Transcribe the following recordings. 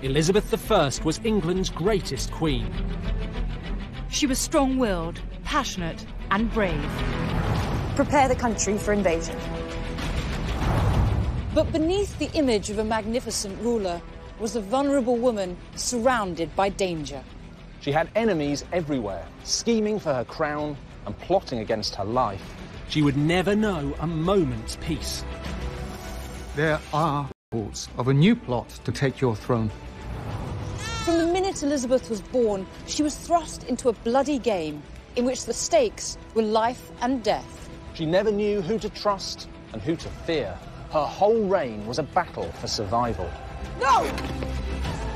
Elizabeth I was England's greatest queen. She was strong-willed, passionate and brave. Prepare the country for invasion. But beneath the image of a magnificent ruler was a vulnerable woman surrounded by danger. She had enemies everywhere, scheming for her crown and plotting against her life. She would never know a moment's peace. There are reports of a new plot to take your throne. From the minute Elizabeth was born, she was thrust into a bloody game in which the stakes were life and death. She never knew who to trust and who to fear. Her whole reign was a battle for survival. No!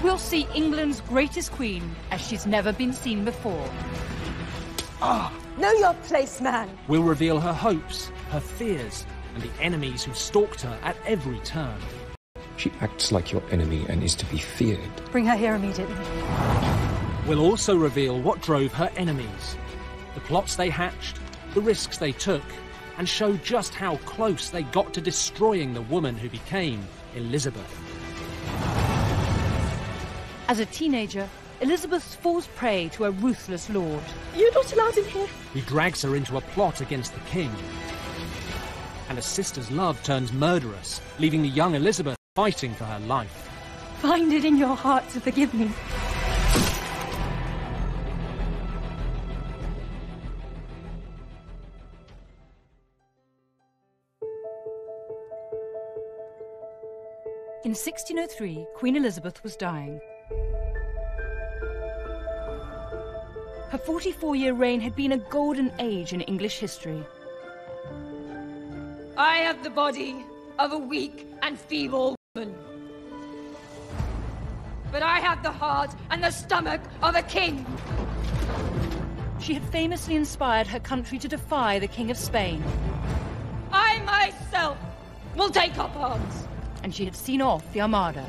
We'll see England's greatest queen as she's never been seen before. Know your place, man. We'll reveal her hopes, her fears, and the enemies who stalked her at every turn. She acts like your enemy and is to be feared. Bring her here immediately. We'll also reveal what drove her enemies, the plots they hatched, the risks they took, and show just how close they got to destroying the woman who became Elizabeth. As a teenager, Elizabeth falls prey to a ruthless lord. You're not allowed in here. He drags her into a plot against the king. And a sister's love turns murderous, leaving the young Elizabeth fighting for her life. Find it in your heart to forgive me. In 1603, Queen Elizabeth was dying. Her 44-year reign had been a golden age in English history. I have the body of a weak and feeble woman. But I have the heart and the stomach of a king. She had famously inspired her country to defy the King of Spain. I myself will take up arms. And she had seen off the Armada.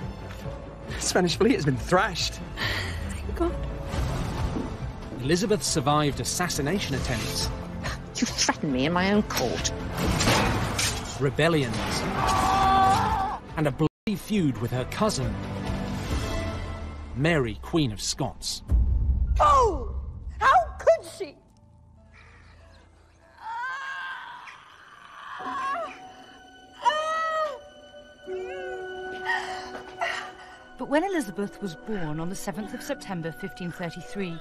The Spanish fleet has been thrashed. Thank God. Elizabeth survived assassination attempts. You threatened me in my own court. Rebellions. And a bloody feud with her cousin, Mary, Queen of Scots. Oh! How could she? But when Elizabeth was born on the 7th of September 1533,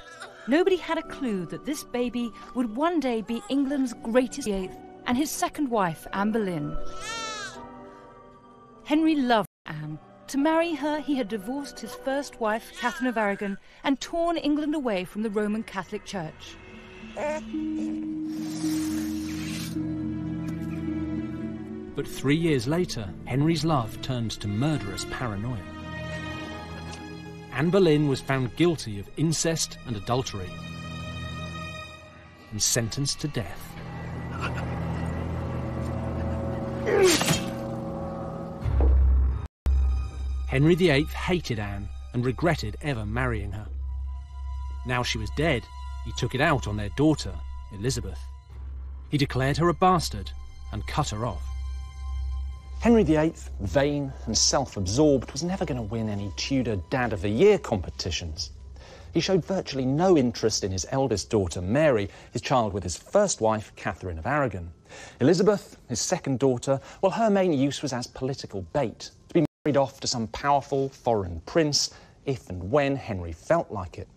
nobody had a clue that this baby would one day be England's greatest VIII and his second wife, Anne Boleyn. Henry loved Anne. To marry her, he had divorced his first wife, Catherine of Aragon, and torn England away from the Roman Catholic Church. But 3 years later, Henry's love turned to murderous paranoia. Anne Boleyn was found guilty of incest and adultery and sentenced to death. Henry VIII hated Anne and regretted ever marrying her. Now she was dead, he took it out on their daughter, Elizabeth. He declared her a bastard and cut her off. Henry VIII, vain and self-absorbed, was never going to win any Tudor Dad of the Year competitions. He showed virtually no interest in his eldest daughter, Mary, his child with his first wife, Catherine of Aragon. Elizabeth, his second daughter, well, her main use was as political bait, to be married off to some powerful foreign prince if and when Henry felt like it.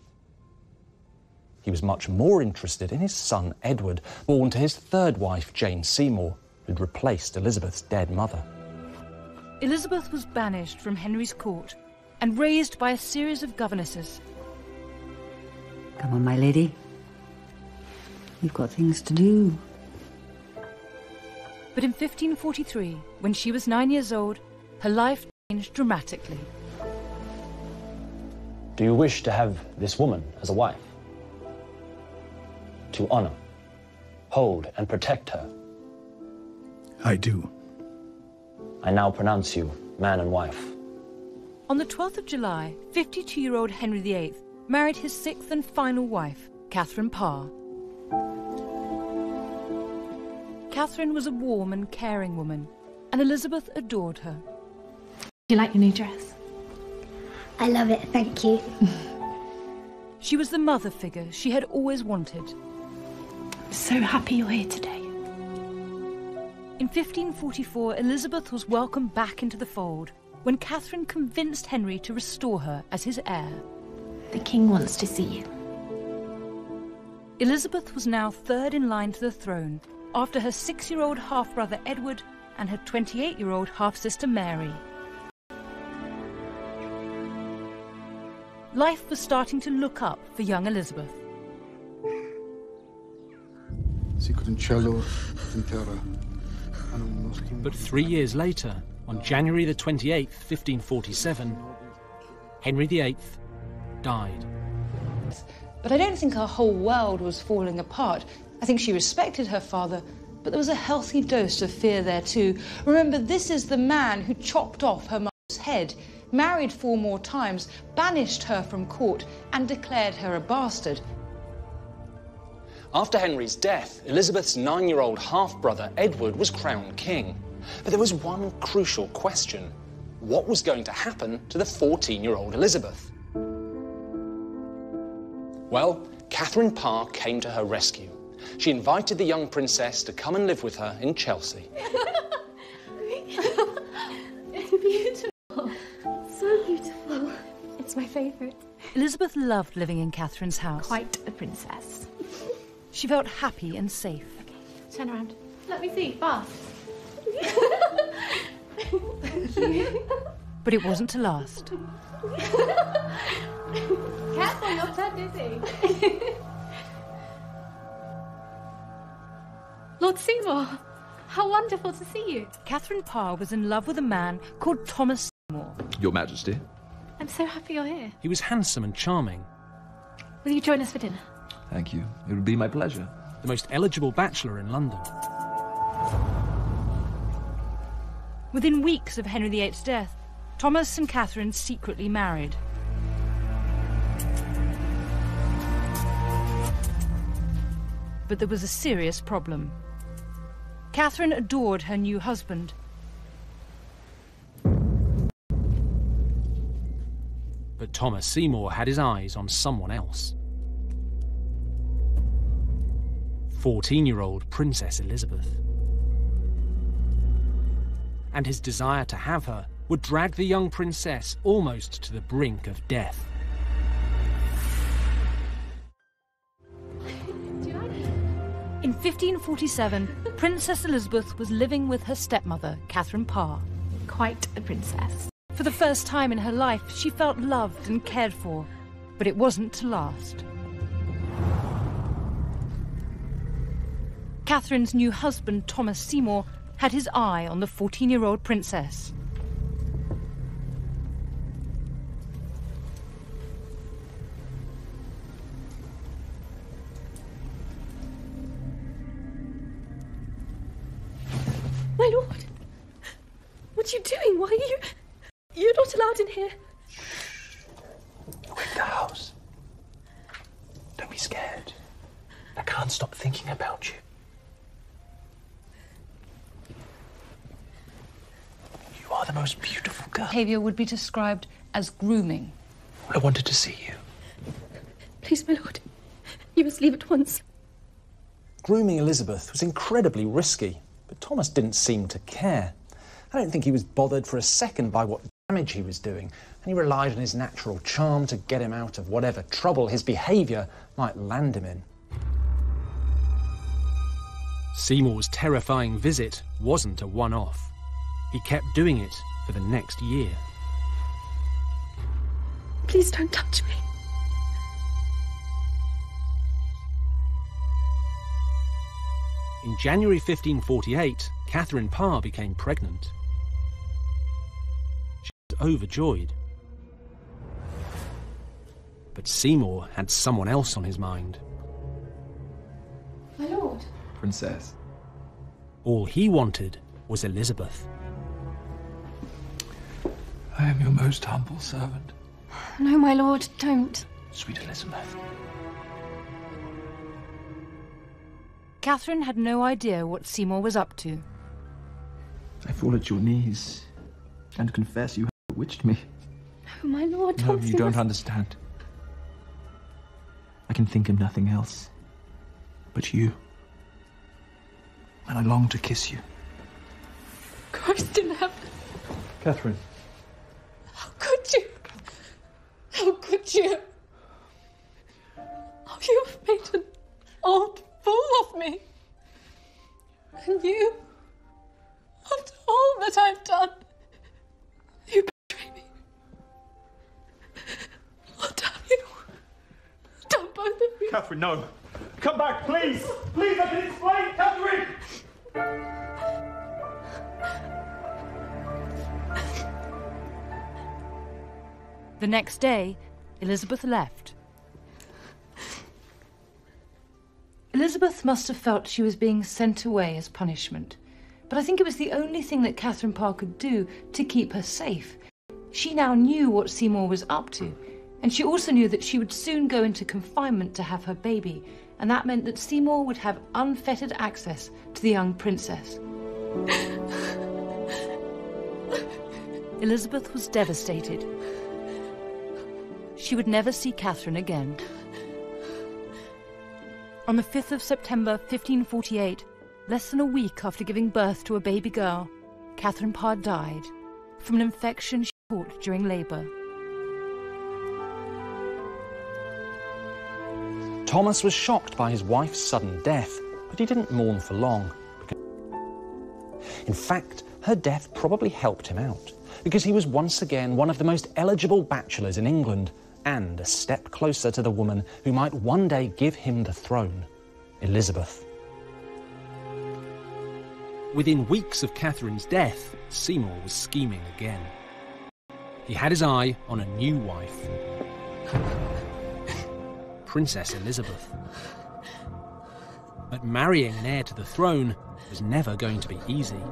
He was much more interested in his son, Edward, born to his third wife, Jane Seymour, who'd replaced Elizabeth's dead mother. Elizabeth was banished from Henry's court and raised by a series of governesses. Come on, my lady. You've got things to do. But in 1543, when she was 9 years old, her life changed dramatically. Do you wish to have this woman as a wife? To honor, hold, and protect her? I do. I now pronounce you man and wife. On the 12th of July, 52-year-old Henry VIII married his sixth and final wife, Catherine Parr. Catherine was a warm and caring woman, and Elizabeth adored her. Do you like your new dress? I love it, thank you. She was the mother figure she had always wanted. I'm so happy you're here today. In 1544, Elizabeth was welcomed back into the fold when Catherine convinced Henry to restore her as his heir. The king wants to see you. Elizabeth was now third in line to the throne, after her 6-year-old half-brother Edward and her 28-year-old half-sister Mary. Life was starting to look up for young Elizabeth. But 3 years later, on January the 28th, 1547, Henry VIII died. But I don't think her whole world was falling apart. I think she respected her father, but there was a healthy dose of fear there too. Remember, this is the man who chopped off her mother's head, married 4 more times, banished her from court, and declared her a bastard. After Henry's death, Elizabeth's 9-year-old half-brother Edward was crowned king. But there was one crucial question. What was going to happen to the 14-year-old Elizabeth? Well, Catherine Parr came to her rescue. She invited the young princess to come and live with her in Chelsea. It's beautiful. So beautiful. It's my favourite. Elizabeth loved living in Catherine's house. Quite a princess. She felt happy and safe. Okay, turn around. Let me see. Bath. Thank you. But it wasn't to last. Careful, you'll turn dizzy. Lord Seymour, how wonderful to see you. Catherine Parr was in love with a man called Thomas Seymour. Your Majesty. I'm so happy you're here. He was handsome and charming. Will you join us for dinner? Thank you. It would be my pleasure. The most eligible bachelor in London. Within weeks of Henry VIII's death, Thomas and Catherine secretly married. But there was a serious problem. Catherine adored her new husband. But Thomas Seymour had his eyes on someone else. 14-year-old Princess Elizabeth. And his desire to have her would drag the young princess almost to the brink of death. In 1547, Princess Elizabeth was living with her stepmother, Catherine Parr. Quite a princess. For the first time in her life, she felt loved and cared for, but it wasn't to last. Catherine's new husband, Thomas Seymour, had his eye on the 14-year-old princess. My lord, what are you doing? Why are you... You're not allowed in here. You're in the house. Don't be scared. I can't stop thinking about you. You are the most beautiful girl. Behaviour would be described as grooming. Well, I wanted to see you. Please, my lord, you must leave at once. Grooming Elizabeth was incredibly risky, but Thomas didn't seem to care. I don't think he was bothered for a second by what damage he was doing, and he relied on his natural charm to get him out of whatever trouble his behaviour might land him in. Seymour's terrifying visit wasn't a one-off. He kept doing it for the next year. Please don't touch me. In January 1548, Catherine Parr became pregnant. She was overjoyed. But Seymour had someone else on his mind. My lord. Princess. All he wanted was Elizabeth. I am your most humble servant. No, my lord, don't. Sweet Elizabeth. Catherine had no idea what Seymour was up to. I fall at your knees and confess you have bewitched me. No, my lord, No, Thomas, you don't must... understand. I can think of nothing else but you. And I long to kiss you. Christ in heaven. Catherine. How could you? How could you? Oh, you have made an old fool of me. And you, after all that I've done, you betray me. Oh, damn you. Damn both of you. Catherine, no. Come back, please. Please, I can explain, Catherine. The next day, Elizabeth left. Elizabeth must have felt she was being sent away as punishment, but I think it was the only thing that Catherine Parr could do to keep her safe. She now knew what Seymour was up to, and she also knew that she would soon go into confinement to have her baby, and that meant that Seymour would have unfettered access to the young princess. Elizabeth was devastated. She would never see Catherine again. On the 5th of September 1548, less than a week after giving birth to a baby girl, Catherine Parr died from an infection she caught during labour. Thomas was shocked by his wife's sudden death, but he didn't mourn for long. In fact, her death probably helped him out, because he was once again one of the most eligible bachelors in England, and a step closer to the woman who might one day give him the throne, Elizabeth. Within weeks of Catherine's death, Seymour was scheming again. He had his eye on a new wife, Princess Elizabeth. But marrying an heir to the throne was never going to be easy.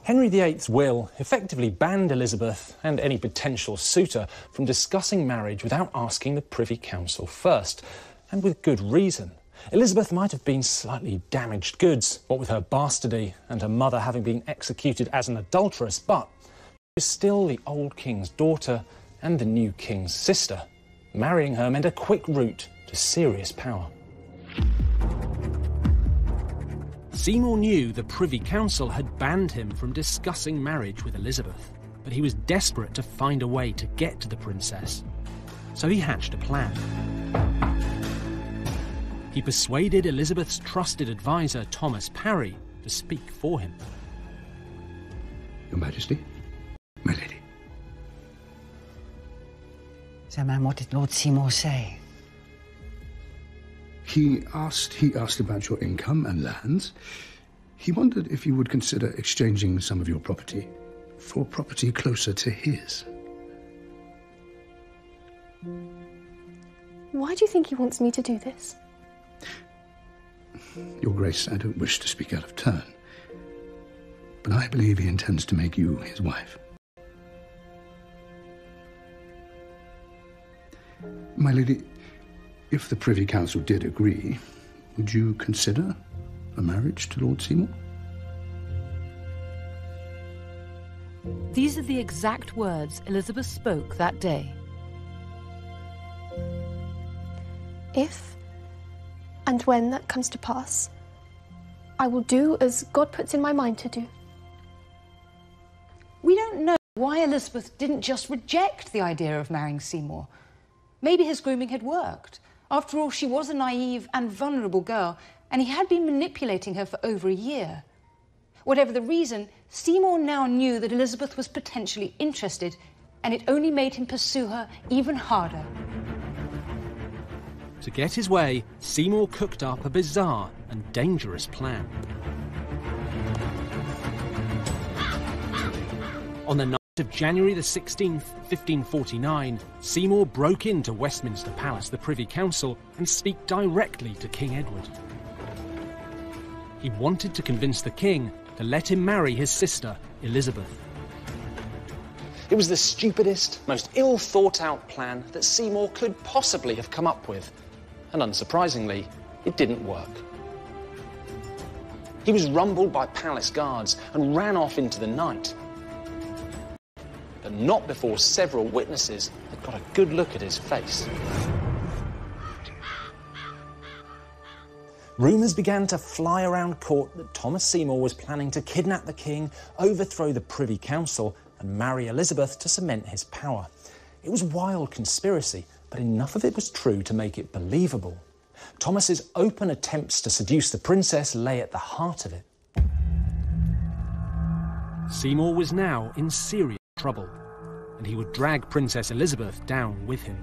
Henry VIII's will effectively banned Elizabeth and any potential suitor from discussing marriage without asking the Privy Council first, and with good reason. Elizabeth might have been slightly damaged goods, what with her bastardy and her mother having been executed as an adulteress, but she was still the old king's daughter and the new king's sister. Marrying her meant a quick route to serious power. Seymour knew the Privy Council had banned him from discussing marriage with Elizabeth, but he was desperate to find a way to get to the princess. So he hatched a plan. He persuaded Elizabeth's trusted advisor, Thomas Parry, to speak for him. Your Majesty, my lady. So, man, what did Lord Seymour say? He asked about your income and lands. He wondered if you would consider exchanging some of your property for property closer to his. Why do you think he wants me to do this? Your Grace, I don't wish to speak out of turn, but I believe he intends to make you his wife. My lady, if the Privy Council did agree, would you consider a marriage to Lord Seymour? These are the exact words Elizabeth spoke that day. If and when that comes to pass, I will do as God puts in my mind to do. We don't know why Elizabeth didn't just reject the idea of marrying Seymour. Maybe his grooming had worked. After all, she was a naive and vulnerable girl, and he had been manipulating her for over a year. Whatever the reason, Seymour now knew that Elizabeth was potentially interested, and it only made him pursue her even harder. To get his way, Seymour cooked up a bizarre and dangerous plan. On the night of January the 16th, 1549, Seymour broke into Westminster Palace, the Privy Council, and speak directly to King Edward. He wanted to convince the king to let him marry his sister, Elizabeth. It was the stupidest, most ill-thought-out plan that Seymour could possibly have come up with. And unsurprisingly, it didn't work. He was rumbled by palace guards and ran off into the night. but not before several witnesses had got a good look at his face. Rumours began to fly around court that Thomas Seymour was planning to kidnap the king, overthrow the Privy Council, and marry Elizabeth to cement his power. It was wild conspiracy, but enough of it was true to make it believable. Thomas's open attempts to seduce the princess lay at the heart of it. Seymour was now in serious trouble, and he would drag Princess Elizabeth down with him.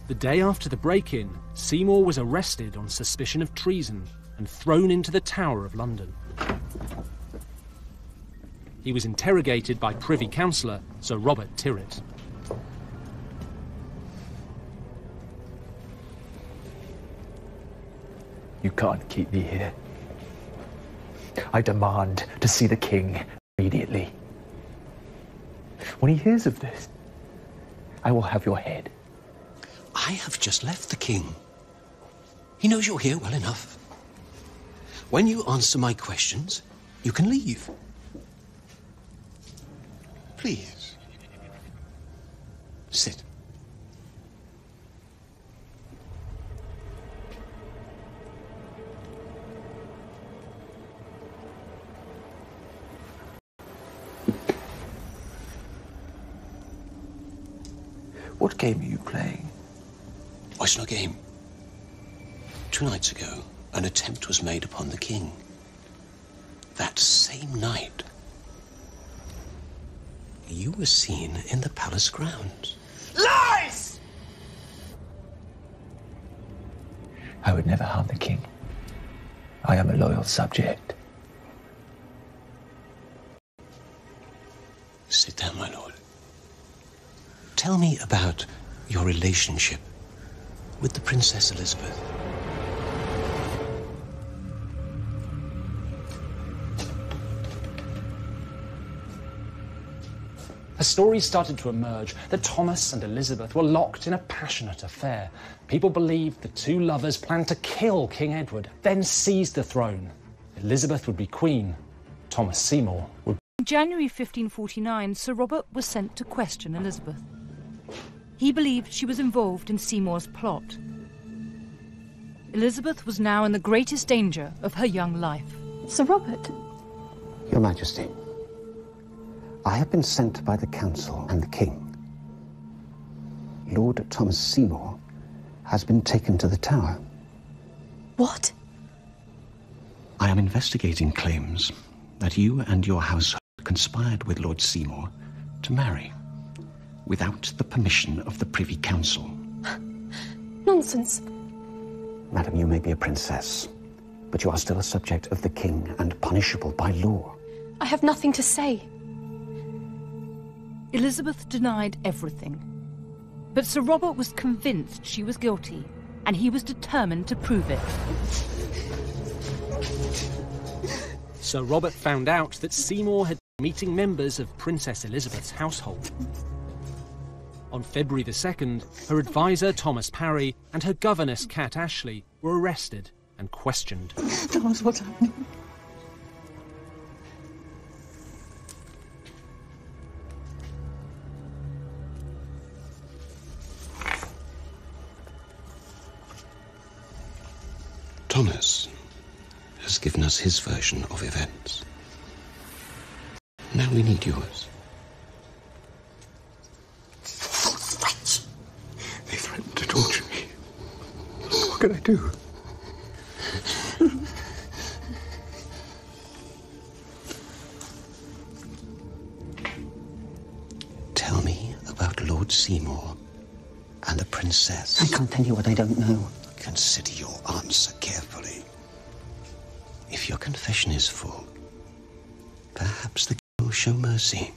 The day after the break-in, Seymour was arrested on suspicion of treason and thrown into the Tower of London. He was interrogated by Privy Councillor Sir Robert Tyrwhitt. You can't keep me here. I demand to see the king immediately. When he hears of this, I will have your head. I have just left the king. He knows you're here well enough. When you answer my questions, you can leave. Please. Sit. What game are you playing? Oh, it's no game. 2 nights ago, an attempt was made upon the king. That same night, you were seen in the palace grounds. Lies! I would never harm the king. I am a loyal subject. Sit down, my lord. Tell me about your relationship with the Princess Elizabeth. A story started to emerge that Thomas and Elizabeth were locked in a passionate affair. People believed the two lovers planned to kill King Edward, then seize the throne. Elizabeth would be queen. Thomas Seymour would... In January 1549, Sir Robert was sent to question Elizabeth. He believed she was involved in Seymour's plot. Elizabeth was now in the greatest danger of her young life. Sir Robert? Your Majesty, I have been sent by the Council and the King. Lord Thomas Seymour has been taken to the Tower. What? I am investigating claims that you and your household conspired with Lord Seymour to marry without the permission of the Privy Council. Nonsense. Madam, you may be a princess, but you are still a subject of the king and punishable by law. I have nothing to say. Elizabeth denied everything. But Sir Robert was convinced she was guilty, and he was determined to prove it. Sir Robert found out that Seymour had been meeting members of Princess Elizabeth's household. On February the 2nd, her advisor Thomas Parry and her governess Kat Ashley were arrested and questioned. Tell us what's happening. Thomas has given us his version of events. Now we need yours. They threatened to torture me. What can I do? Tell me about Lord Seymour and the princess. I can't tell you what I don't know. Consider your answer carefully. If your confession is full, perhaps the king will show mercy.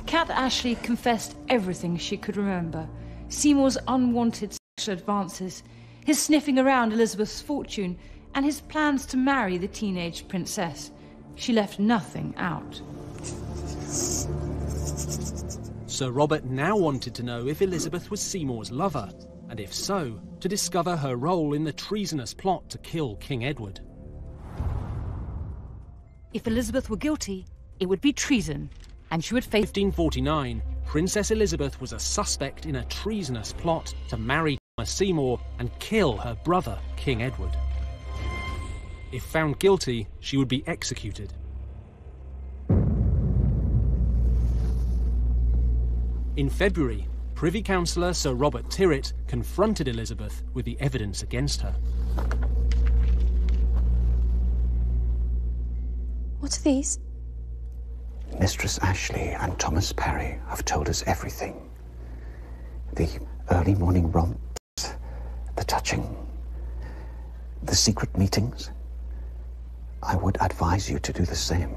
Kat Ashley confessed everything she could remember. Seymour's unwanted advances, his sniffing around Elizabeth's fortune, and his plans to marry the teenage princess. She left nothing out. Sir Robert now wanted to know if Elizabeth was Seymour's lover, and if so, to discover her role in the treasonous plot to kill King Edward. If Elizabeth were guilty, it would be treason, and she would face... 1549, Princess Elizabeth was a suspect in a treasonous plot to marry Thomas Seymour and kill her brother, King Edward. If found guilty, she would be executed. In February, Privy Councillor Sir Robert Tyrwhitt confronted Elizabeth with the evidence against her. What are these? Mistress Ashley and Thomas Parry have told us everything. The early morning romps, the touching, the secret meetings. I would advise you to do the same.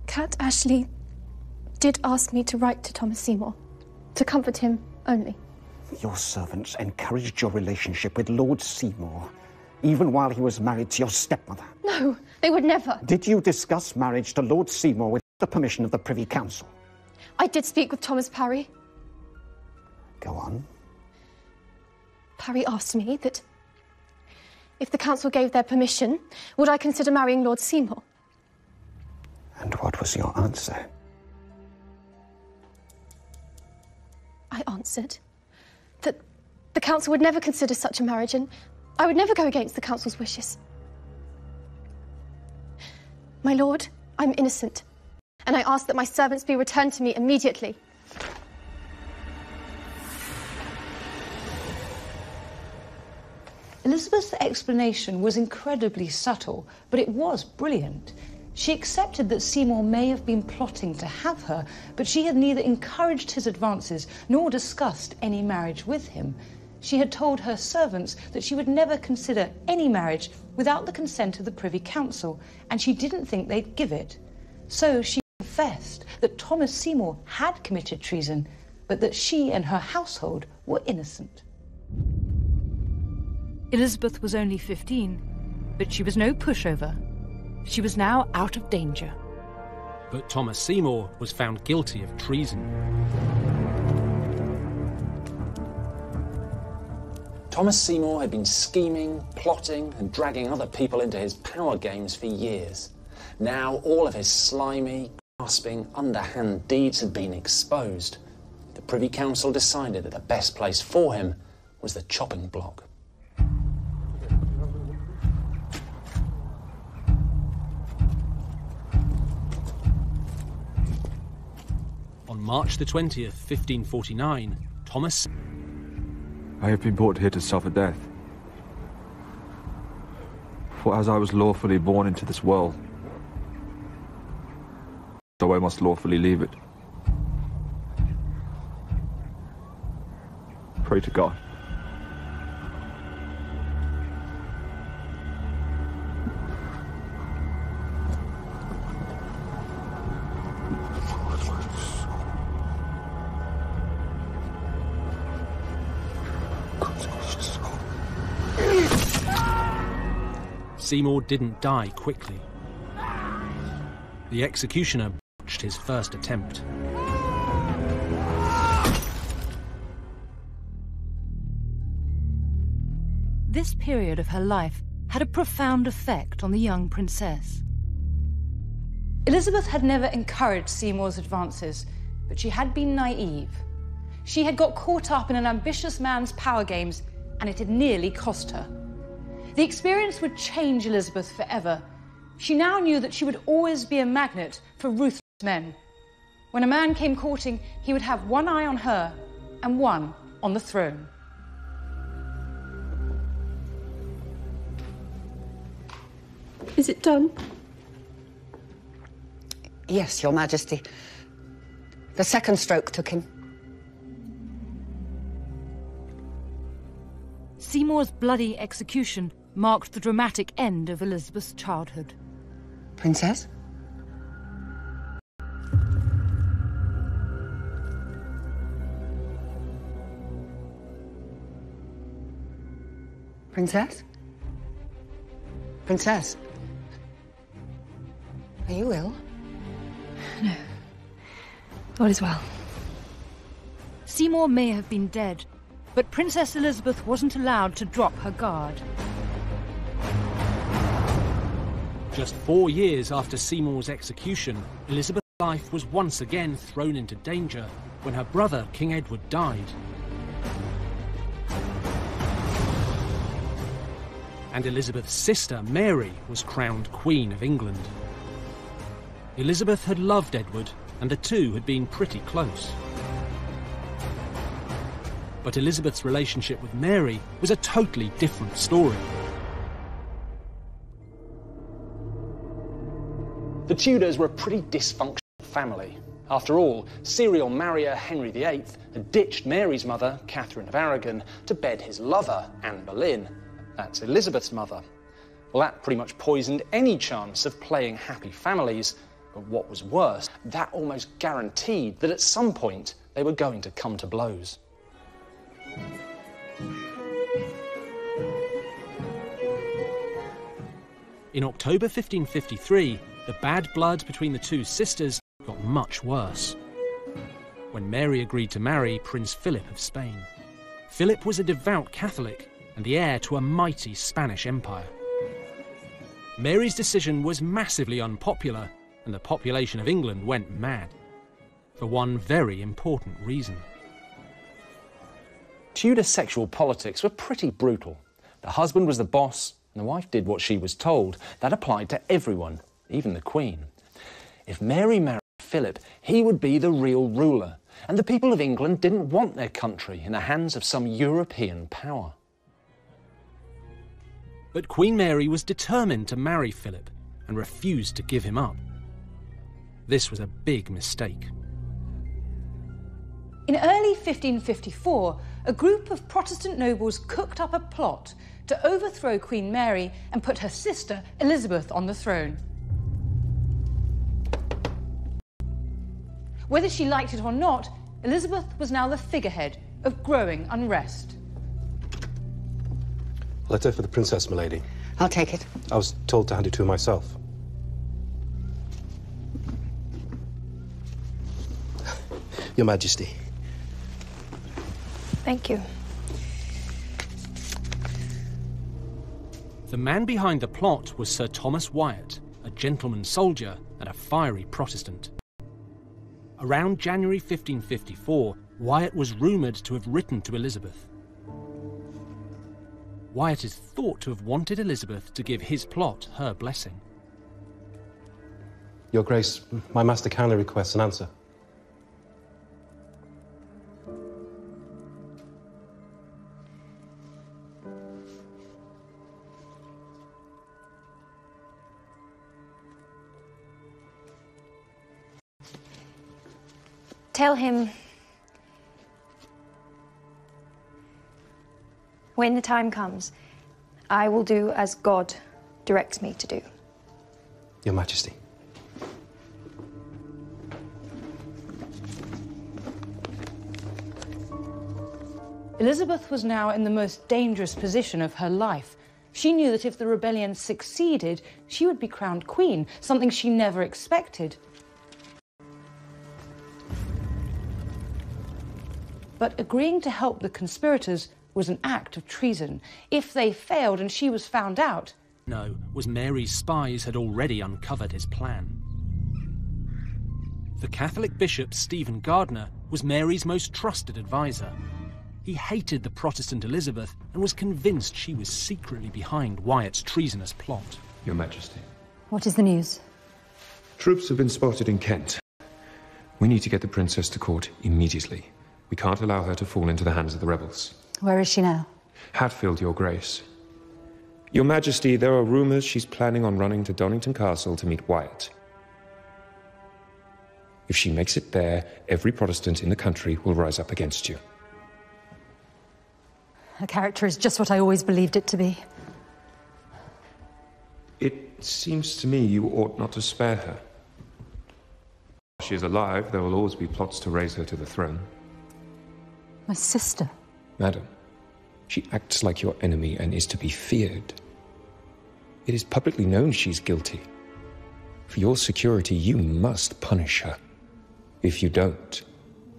Cat Ashley did ask me to write to Thomas Seymour, to comfort him only. Your servants encouraged your relationship with Lord Seymour, even while he was married to your stepmother. No, they would never. Did you discuss marriage to Lord Seymour with the permission of the Privy Council? I did speak with Thomas Parry. Go on. Parry asked me that if the council gave their permission, would I consider marrying Lord Seymour? And what was your answer? I answered that the council would never consider such a marriage, and I would never go against the council's wishes. My lord, I'm innocent, and I ask that my servants be returned to me immediately. Elizabeth's explanation was incredibly subtle, but it was brilliant. She accepted that Seymour may have been plotting to have her, but she had neither encouraged his advances nor discussed any marriage with him. She had told her servants that she would never consider any marriage without the consent of the Privy Council, and she didn't think they'd give it. So she confessed that Thomas Seymour had committed treason, but that she and her household were innocent. Elizabeth was only 15, but she was no pushover. She was now out of danger. But Thomas Seymour was found guilty of treason. Thomas Seymour had been scheming, plotting, and dragging other people into his power games for years. Now all of his slimy, grasping, underhand deeds had been exposed. The Privy Council decided that the best place for him was the chopping block. On March the 20th, 1549, Thomas... I have been brought here to suffer death. For as I was lawfully born into this world, so I must lawfully leave it. Pray to God. Seymour didn't die quickly. The executioner botched his first attempt. This period of her life had a profound effect on the young princess. Elizabeth had never encouraged Seymour's advances, but she had been naive. She had got caught up in an ambitious man's power games, and it had nearly cost her. The experience would change Elizabeth forever. She now knew that she would always be a magnet for ruthless men. When a man came courting, he would have one eye on her and one on the throne. Is it done? Yes, Your Majesty. The second stroke took him. Seymour's bloody execution marked the dramatic end of Elizabeth's childhood. Princess? Princess? Princess? Are you ill? No. All is well. Seymour may have been dead, but Princess Elizabeth wasn't allowed to drop her guard. Just 4 years after Seymour's execution, Elizabeth's life was once again thrown into danger when her brother, King Edward, died. And Elizabeth's sister, Mary, was crowned Queen of England. Elizabeth had loved Edward, and the two had been pretty close. But Elizabeth's relationship with Mary was a totally different story. The Tudors were a pretty dysfunctional family. After all, serial marrier Henry VIII had ditched Mary's mother, Catherine of Aragon, to bed his lover, Anne Boleyn. That's Elizabeth's mother. Well, that pretty much poisoned any chance of playing happy families. But what was worse, that almost guaranteed that at some point they were going to come to blows. In October 1553, the bad blood between the two sisters got much worse. When Mary agreed to marry Prince Philip of Spain. Philip was a devout Catholic and the heir to a mighty Spanish empire. Mary's decision was massively unpopular, and the population of England went mad. For one very important reason. Tudor sexual politics were pretty brutal. The husband was the boss, and the wife did what she was told. That applied to everyone, even the Queen. If Mary married Philip, he would be the real ruler, and the people of England didn't want their country in the hands of some European power. But Queen Mary was determined to marry Philip and refused to give him up. This was a big mistake. In early 1554, a group of Protestant nobles cooked up a plot to overthrow Queen Mary and put her sister Elizabeth on the throne. Whether she liked it or not, Elizabeth was now the figurehead of growing unrest. Letter for the princess, milady. I'll take it. I was told to hand it to her myself. Your Majesty. Thank you. The man behind the plot was Sir Thomas Wyatt, a gentleman soldier and a fiery Protestant. Around January 1554, Wyatt was rumoured to have written to Elizabeth. Wyatt is thought to have wanted Elizabeth to give his plot her blessing. Your Grace, my master kindly requests an answer. Tell him when the time comes, I will do as God directs me to do. Your Majesty. Elizabeth was now in the most dangerous position of her life. She knew that if the rebellion succeeded, she would be crowned queen, something she never expected. But agreeing to help the conspirators was an act of treason. If they failed and she was found out... No, was Mary's spies had already uncovered his plan. The Catholic bishop Stephen Gardiner was Mary's most trusted advisor. He hated the Protestant Elizabeth and was convinced she was secretly behind Wyatt's treasonous plot. Your Majesty. What is the news? Troops have been spotted in Kent. We need to get the princess to court immediately. We can't allow her to fall into the hands of the rebels. Where is she now? Hatfield, Your Grace. Your Majesty, there are rumours she's planning on running to Donington Castle to meet Wyatt. If she makes it there, every Protestant in the country will rise up against you. Her character is just what I always believed it to be. It seems to me you ought not to spare her. While she is alive, there will always be plots to raise her to the throne. My sister. Madam, She acts like your enemy and is to be feared. It is publicly known she's guilty. For your security, you must punish her. If you don't,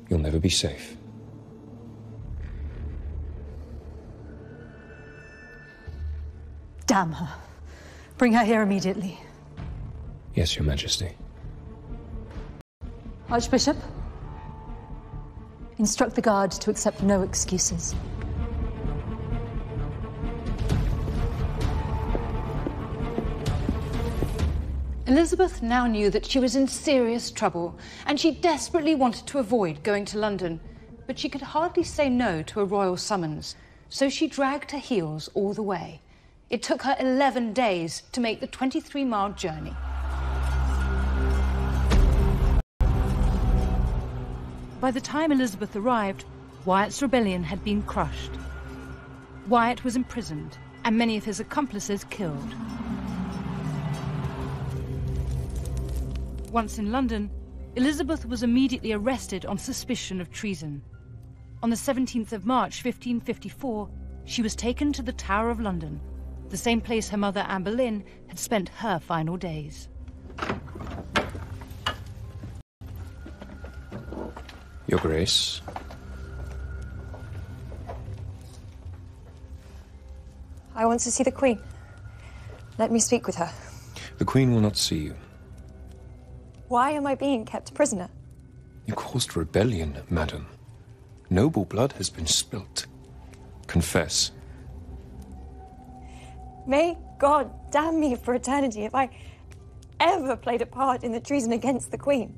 you'll never be safe. Damn her. Bring her here immediately. Yes, Your Majesty. Archbishop, instruct the guard to accept no excuses. Elizabeth now knew that she was in serious trouble, and she desperately wanted to avoid going to London. But she could hardly say no to a royal summons, so she dragged her heels all the way. It took her 11 days to make the 23-mile journey. By the time Elizabeth arrived, Wyatt's rebellion had been crushed. Wyatt was imprisoned, and many of his accomplices killed. Once in London, Elizabeth was immediately arrested on suspicion of treason. On the 17th of March, 1554, she was taken to the Tower of London, the same place her mother Anne Boleyn had spent her final days. Your Grace. I want to see the Queen. Let me speak with her. The Queen will not see you. Why am I being kept prisoner? You caused rebellion, madam. Noble blood has been spilt. Confess. May God damn me for eternity if I ever played a part in the treason against the Queen.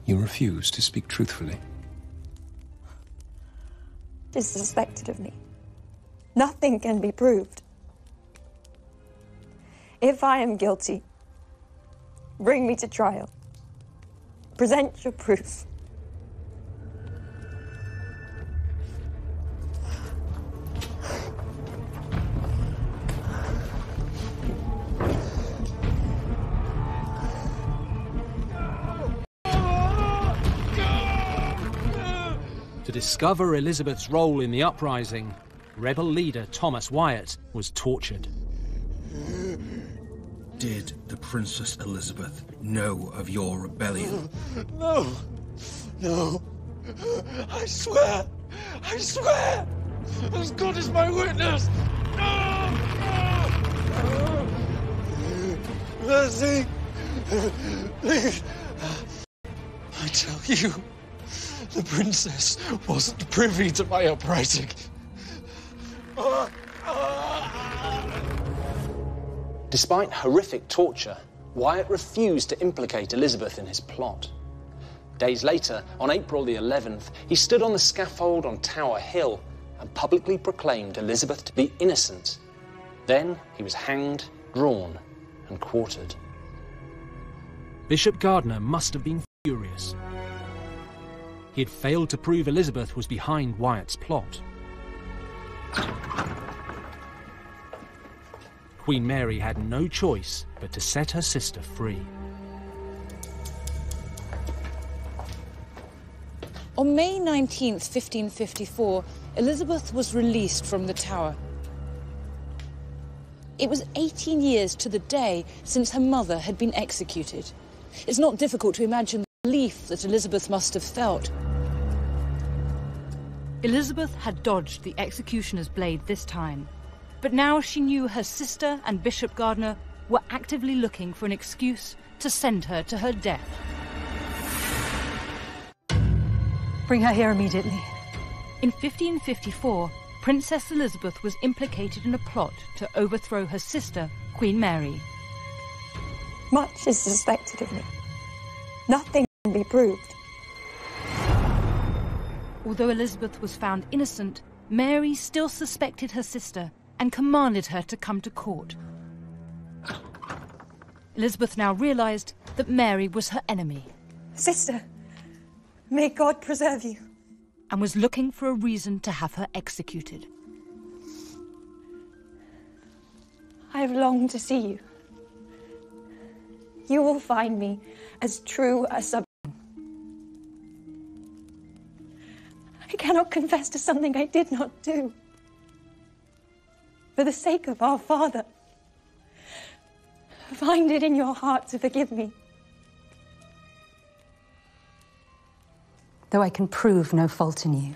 You refuse to speak truthfully. It is suspected of me. Nothing can be proved. If I am guilty, bring me to trial. Present your proof. To discover Elizabeth's role in the uprising, rebel leader Thomas Wyatt was tortured. Did the Princess Elizabeth know of your rebellion? No! No! I swear! I swear! As God is my witness! Mercy! Please! I tell you, the Princess wasn't privy to my uprising. Despite horrific torture, Wyatt refused to implicate Elizabeth in his plot. Days later, on April the 11th, he stood on the scaffold on Tower Hill and publicly proclaimed Elizabeth to be innocent. Then he was hanged, drawn, and quartered. Bishop Gardiner must have been furious. He had failed to prove Elizabeth was behind Wyatt's plot. Queen Mary had no choice but to set her sister free. On May 19th, 1554, Elizabeth was released from the Tower. It was 18 years to the day since her mother had been executed. It's not difficult to imagine the relief that Elizabeth must have felt. Elizabeth had dodged the executioner's blade this time, but now she knew her sister and Bishop Gardiner were actively looking for an excuse to send her to her death. Bring her here immediately. In 1554, Princess Elizabeth was implicated in a plot to overthrow her sister, Queen Mary. Much is suspected of me. Nothing can be proved. Although Elizabeth was found innocent, Mary still suspected her sister and commanded her to come to court. Elizabeth now realized that Mary was her enemy. Sister, may God preserve you. And was looking for a reason to have her executed. I have longed to see you. You will find me as true a subject. I cannot confess to something I did not do. For the sake of our father, find it in your heart to forgive me. Though I can prove no fault in you,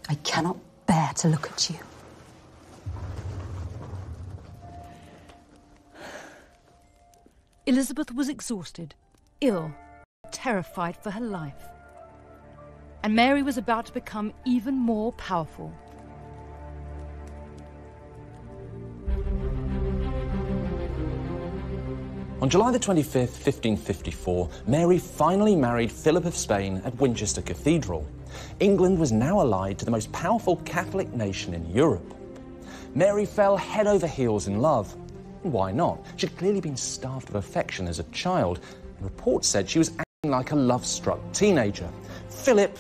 I cannot bear to look at you. Elizabeth was exhausted, ill, terrified for her life. And Mary was about to become even more powerful. On July the 25th, 1554, Mary finally married Philip of Spain at Winchester Cathedral. England was now allied to the most powerful Catholic nation in Europe. Mary fell head over heels in love. Why not? She'd clearly been starved of affection as a child, and reports said she was acting like a love-struck teenager. Philip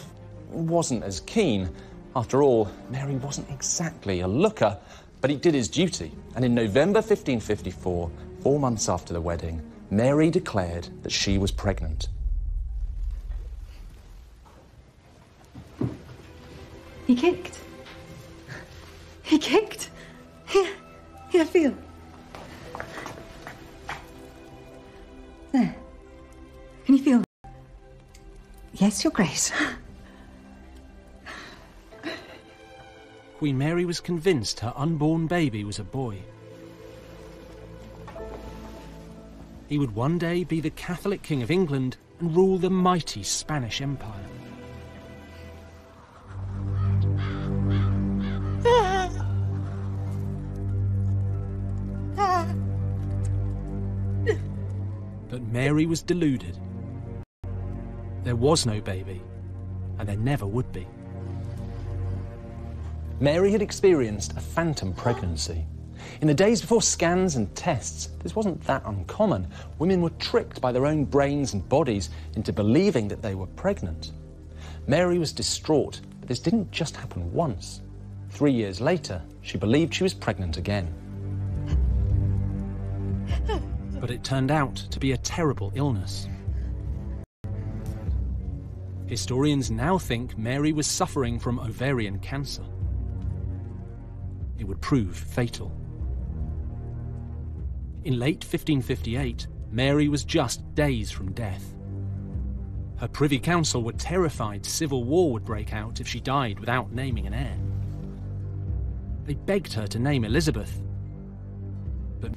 wasn't as keen. After all, Mary wasn't exactly a looker, but he did his duty, and in November 1554, 4 months after the wedding, Mary declared that she was pregnant. He kicked. He kicked. Here, feel. There. Can you feel? Yes, Your Grace. Queen Mary was convinced her unborn baby was a boy. He would one day be the Catholic King of England and rule the mighty Spanish Empire. But Mary was deluded. There was no baby, and there never would be. Mary had experienced a phantom pregnancy. In the days before scans and tests, this wasn't that uncommon. Women were tricked by their own brains and bodies into believing that they were pregnant. Mary was distraught, but this didn't just happen once. 3 years later, she believed she was pregnant again. But it turned out to be a terrible illness. Historians now think Mary was suffering from ovarian cancer. It would prove fatal. In late 1558, Mary was just days from death. Her Privy Council were terrified civil war would break out if she died without naming an heir. They begged her to name Elizabeth, but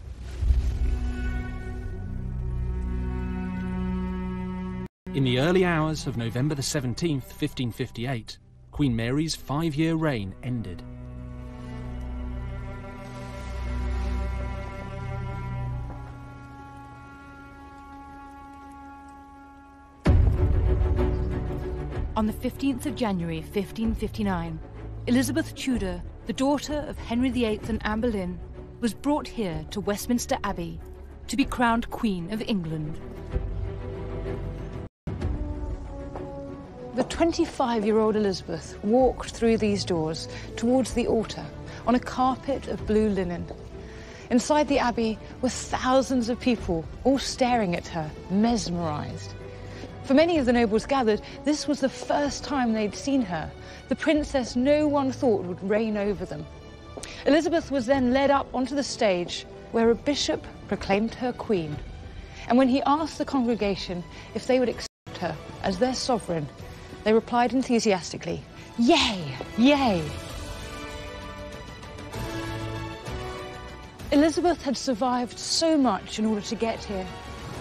in the early hours of November the 17th, 1558, Queen Mary's 5-year reign ended. On the 15th of January 1559, Elizabeth Tudor, the daughter of Henry VIII and Anne Boleyn, was brought here to Westminster Abbey to be crowned Queen of England. The 25-year-old Elizabeth walked through these doors towards the altar on a carpet of blue linen. Inside the abbey were thousands of people, all staring at her, mesmerised. For many of the nobles gathered, this was the first time they'd seen her, the princess no one thought would reign over them. Elizabeth was then led up onto the stage, where a bishop proclaimed her queen. And when he asked the congregation if they would accept her as their sovereign, they replied enthusiastically, "Yay, yay!" Elizabeth had survived so much in order to get here.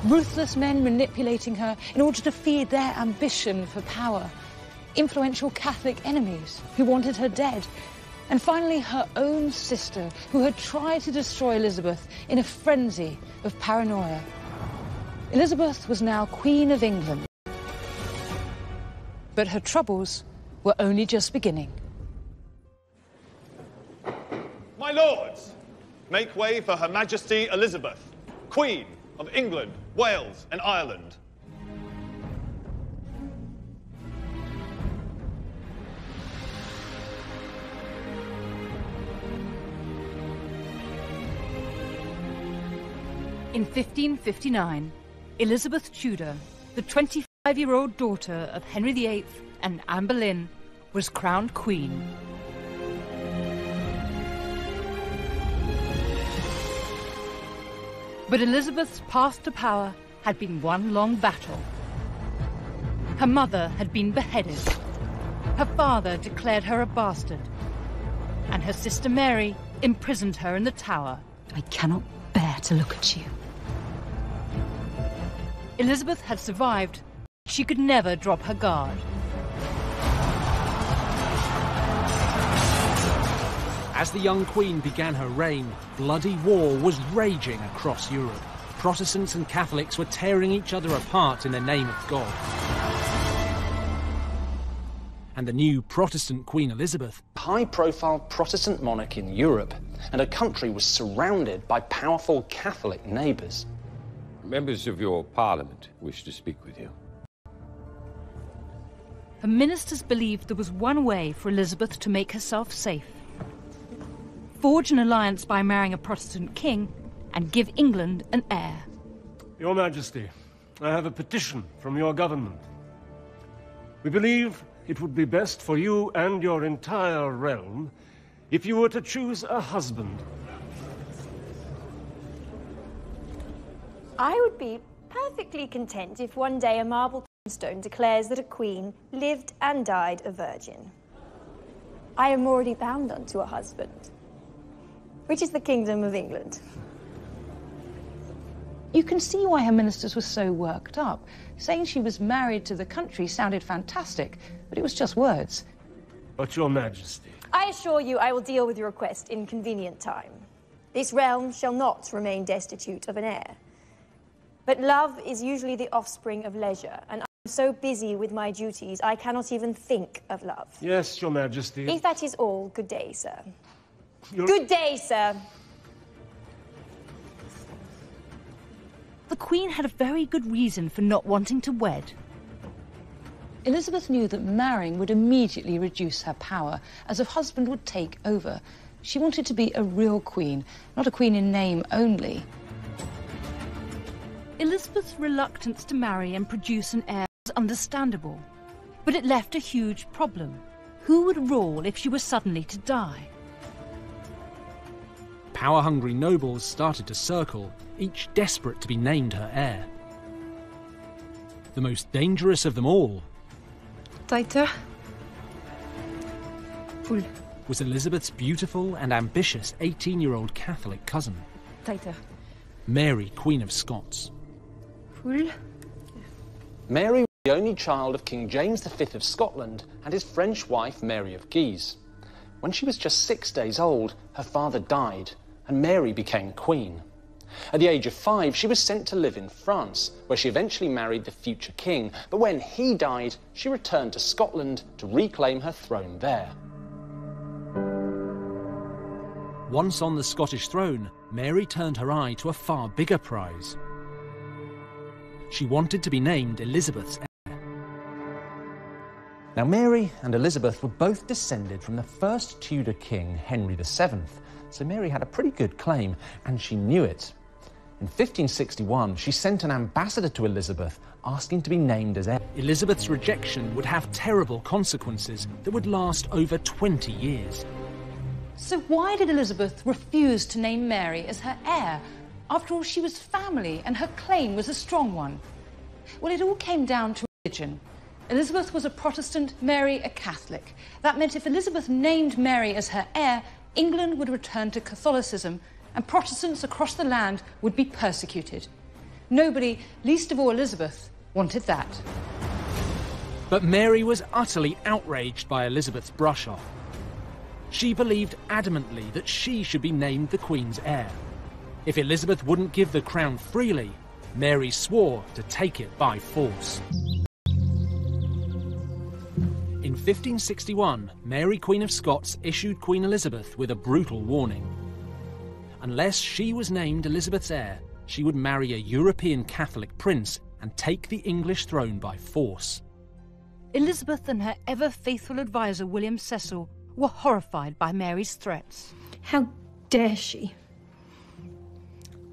Ruthless men manipulating her in order to feed their ambition for power. Influential Catholic enemies who wanted her dead. And finally, her own sister, who had tried to destroy Elizabeth in a frenzy of paranoia. Elizabeth was now Queen of England. But her troubles were only just beginning. My lords, make way for Her Majesty Elizabeth, Queen of England, Wales and Ireland. In 1559, Elizabeth Tudor, the 25-year-old daughter of Henry VIII and Anne Boleyn, was crowned Queen. But Elizabeth's path to power had been one long battle. Her mother had been beheaded. Her father declared her a bastard. And her sister Mary imprisoned her in the Tower. I cannot bear to look at you. Elizabeth had survived. She could never drop her guard. As the young queen began her reign, bloody war was raging across Europe. Protestants and Catholics were tearing each other apart in the name of God. And the new Protestant Queen Elizabeth, high-profile Protestant monarch in Europe, and her country was surrounded by powerful Catholic neighbours. Members of your parliament wish to speak with you. Her ministers believed there was one way for Elizabeth to make herself safe. Forge an alliance by marrying a Protestant king and give England an heir. Your Majesty, I have a petition from your government. We believe it would be best for you and your entire realm if you were to choose a husband. I would be perfectly content if one day a marble tombstone declares that a queen lived and died a virgin. I am already bound unto a husband, which is the Kingdom of England. You can see why her ministers were so worked up. Saying she was married to the country sounded fantastic, but it was just words. But your Majesty... I assure you I will deal with your request in convenient time. This realm shall not remain destitute of an heir. But love is usually the offspring of leisure, and I am so busy with my duties I cannot even think of love. Yes, your Majesty. If that is all, good day, sir. Good day, sir. The Queen had a very good reason for not wanting to wed. Elizabeth knew that marrying would immediately reduce her power, as her husband would take over. She wanted to be a real queen, not a queen in name only. Elizabeth's reluctance to marry and produce an heir was understandable, but it left a huge problem. Who would rule if she were suddenly to die? Power-hungry nobles started to circle, each desperate to be named her heir. The most dangerous of them all was Elizabeth's beautiful and ambitious 18-year-old Catholic cousin, Mary, Queen of Scots. Mary was the only child of King James V of Scotland and his French wife Mary of Guise. When she was just 6 days old, her father died, and Mary became queen. At the age of 5, she was sent to live in France, where she eventually married the future king, but when he died, she returned to Scotland to reclaim her throne there. Once on the Scottish throne, Mary turned her eye to a far bigger prize. She wanted to be named Elizabeth's heir. Now, Mary and Elizabeth were both descended from the first Tudor king, Henry VII, so Mary had a pretty good claim, and she knew it. In 1561, she sent an ambassador to Elizabeth asking to be named as heir. Elizabeth's rejection would have terrible consequences that would last over 20 years. So why did Elizabeth refuse to name Mary as her heir? After all, she was family, and her claim was a strong one. Well, it all came down to religion. Elizabeth was a Protestant, Mary a Catholic. That meant if Elizabeth named Mary as her heir, England would return to Catholicism, and Protestants across the land would be persecuted. Nobody, least of all Elizabeth, wanted that. But Mary was utterly outraged by Elizabeth's brush-off. She believed adamantly that she should be named the Queen's heir. If Elizabeth wouldn't give the crown freely, Mary swore to take it by force. In 1561, Mary, Queen of Scots, issued Queen Elizabeth with a brutal warning. Unless she was named Elizabeth's heir, she would marry a European Catholic prince and take the English throne by force. Elizabeth and her ever-faithful advisor, William Cecil, were horrified by Mary's threats. How dare she?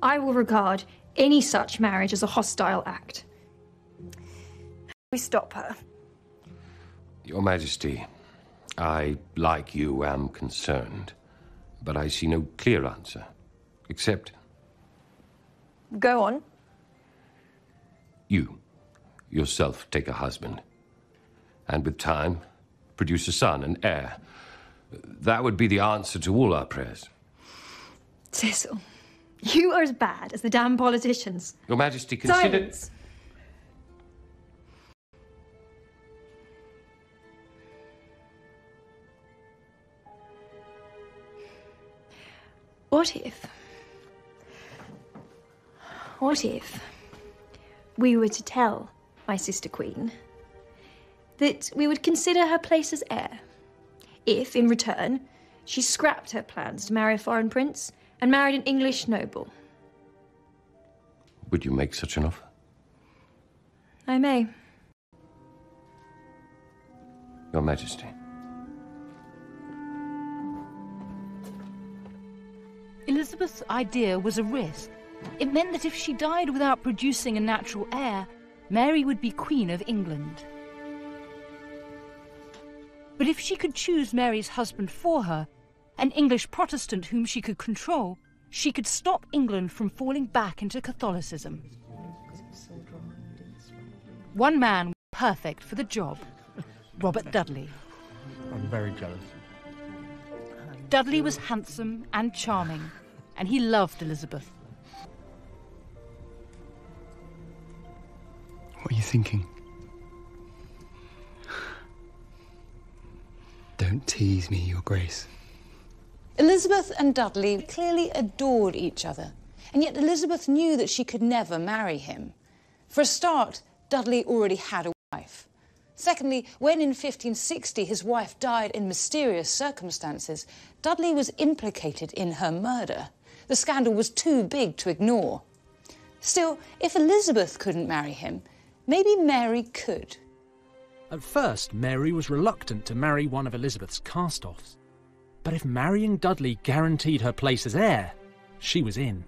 I will regard any such marriage as a hostile act. We stop her. Your Majesty, I, like you, am concerned, but I see no clear answer, except Go on. You, yourself, take a husband. And with time, produce a son, an heir. That would be the answer to all our prayers. Cecil, you are as bad as the damn politicians. Your Majesty, consider... Silence! What if we were to tell my sister Queen that we would consider her place as heir if, in return, she scrapped her plans to marry a foreign prince and married an English noble? Would you make such an offer? I may. Your Majesty. Elizabeth's idea was a risk. It meant that if she died without producing a natural heir, Mary would be Queen of England. But if she could choose Mary's husband for her, an English Protestant whom she could control, she could stop England from falling back into Catholicism. One man was perfect for the job, Robert Dudley. I'm very jealous. Dudley was handsome and charming, and he loved Elizabeth. What are you thinking? Don't tease me, Your Grace. Elizabeth and Dudley clearly adored each other, and yet Elizabeth knew that she could never marry him. For a start, Dudley already had a wife. Secondly, when in 1560 his wife died in mysterious circumstances, Dudley was implicated in her murder. The scandal was too big to ignore. Still, if Elizabeth couldn't marry him, maybe Mary could. At first, Mary was reluctant to marry one of Elizabeth's cast-offs. But if marrying Dudley guaranteed her place as heir, she was in.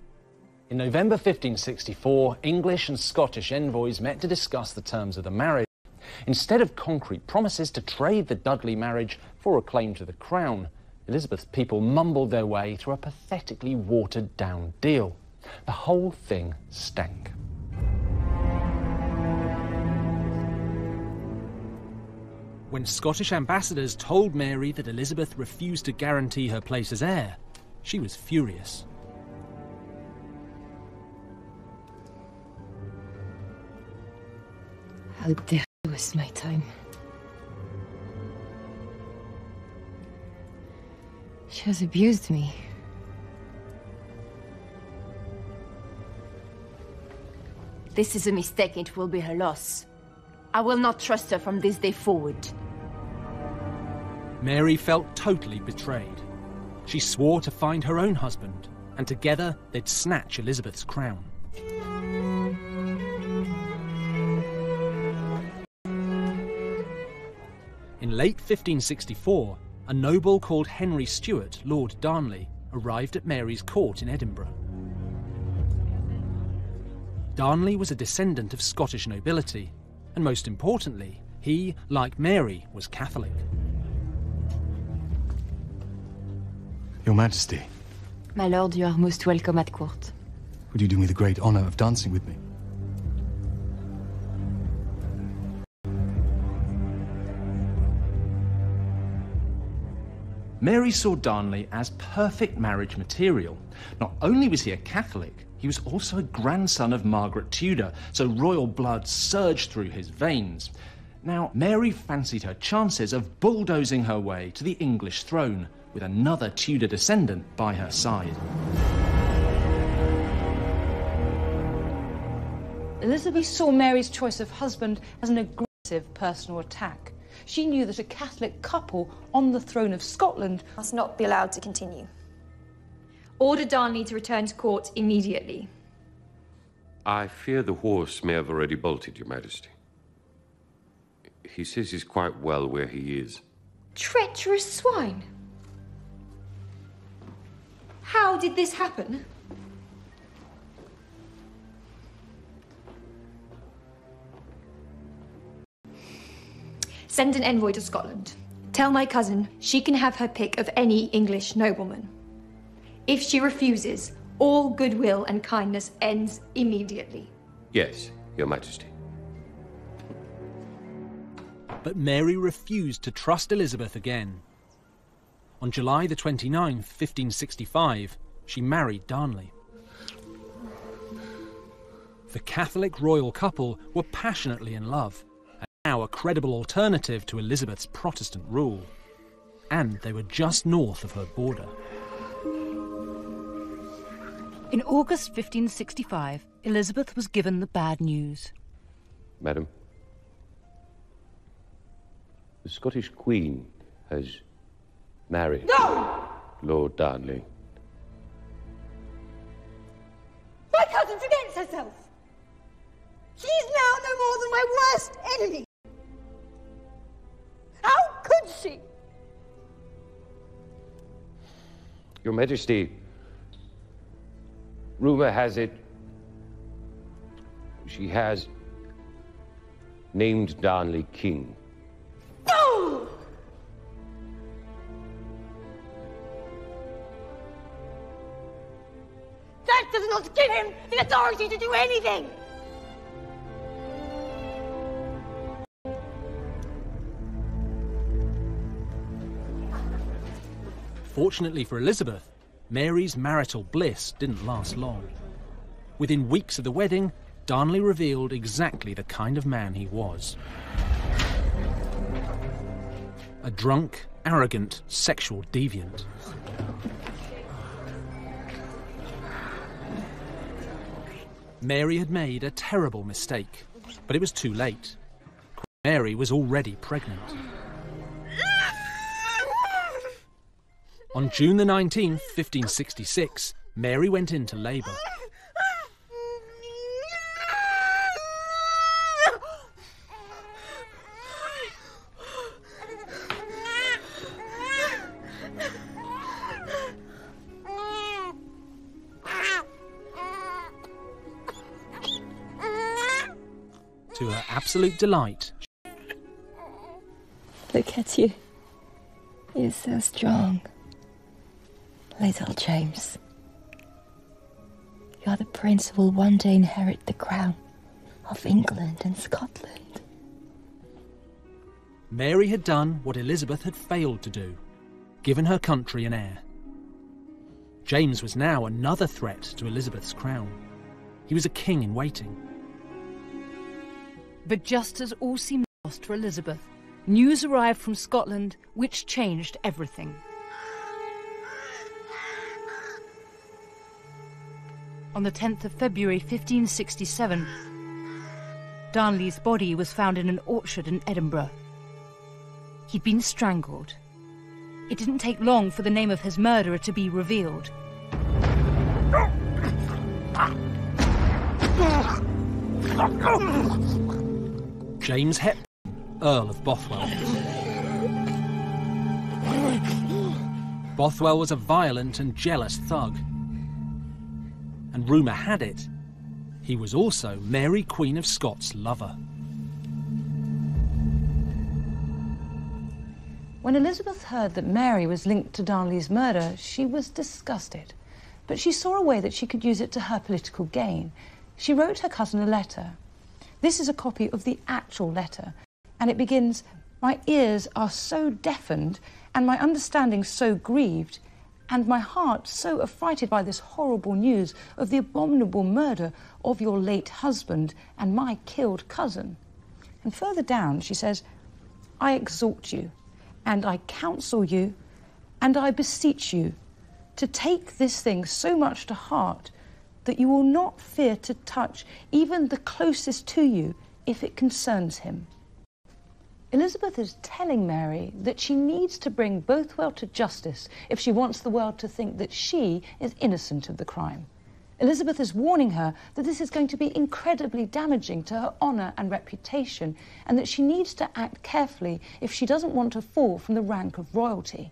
In November 1564, English and Scottish envoys met to discuss the terms of the marriage. Instead of concrete promises to trade the Dudley marriage for a claim to the crown, Elizabeth's people mumbled their way through a pathetically watered-down deal. The whole thing stank. When Scottish ambassadors told Mary that Elizabeth refused to guarantee her place as heir, she was furious. How dare you waste my time? She has abused me. This is a mistake. It will be her loss. I will not trust her from this day forward. Mary felt totally betrayed. She swore to find her own husband, and together they'd snatch Elizabeth's crown. In late 1564, a noble called Henry Stuart, Lord Darnley, arrived at Mary's court in Edinburgh. Darnley was a descendant of Scottish nobility, and most importantly, he, like Mary, was Catholic. Your Majesty, My lord, you are most welcome at court. would you do me the great honour of dancing with me? Mary saw Darnley as perfect marriage material. Not only was he a Catholic, he was also a grandson of Margaret Tudor, so royal blood surged through his veins. Now, Mary fancied her chances of bulldozing her way to the English throne, with another Tudor descendant by her side. Elizabeth saw Mary's choice of husband as an aggressive personal attack. She knew that a Catholic couple on the throne of Scotland must not be allowed to continue. Order Darnley to return to court immediately. I fear the horse may have already bolted, Your Majesty. He says he's quite well where he is. Treacherous swine! How did this happen? Send an envoy to Scotland. Tell my cousin she can have her pick of any English nobleman. If she refuses, all goodwill and kindness ends immediately. Yes, Your Majesty. But Mary refused to trust Elizabeth again. On July the 29th, 1565, she married Darnley. The Catholic royal couple were passionately in love, and now a credible alternative to Elizabeth's Protestant rule. And they were just north of her border. In August 1565, Elizabeth was given the bad news. Madam, the Scottish Queen has married Lord Darnley. My cousin forgets herself. She's now no more than my worst enemy. How could she? Your Majesty, rumour has it she has named Darnley king. No! That does not give him the authority to do anything! Fortunately for Elizabeth, Mary's marital bliss didn't last long. Within weeks of the wedding, Darnley revealed exactly the kind of man he was. A drunk, arrogant, sexual deviant. Mary had made a terrible mistake, but it was too late. Queen Mary was already pregnant. On June the 19th, 1566, Mary went into labour. To her absolute delight, look at you. You're so strong. Little James. You're the prince who will one day inherit the crown of England and Scotland. Mary had done what Elizabeth had failed to do, given her country an heir. James was now another threat to Elizabeth's crown. He was a king in waiting. But just as all seemed lost for Elizabeth, news arrived from Scotland which changed everything. On the 10th of February 1567, Darnley's body was found in an orchard in Edinburgh. He'd been strangled. It didn't take long for the name of his murderer to be revealed. James Hepburn, Earl of Bothwell. Bothwell was a violent and jealous thug. And rumour had it, he was also Mary, Queen of Scots' lover. When Elizabeth heard that Mary was linked to Darnley's murder, she was disgusted. But she saw a way that she could use it to her political gain. She wrote her cousin a letter. This is a copy of the actual letter, and it begins, "My ears are so deafened, and my understanding so grieved, and my heart so affrighted by this horrible news of the abominable murder of your late husband and my killed cousin." And further down she says, "I exhort you, and I counsel you, and I beseech you to take this thing so much to heart that you will not fear to touch even the closest to you if it concerns him." Elizabeth is telling Mary that she needs to bring Bothwell to justice if she wants the world to think that she is innocent of the crime. Elizabeth is warning her that this is going to be incredibly damaging to her honour and reputation, and that she needs to act carefully if she doesn't want to fall from the rank of royalty.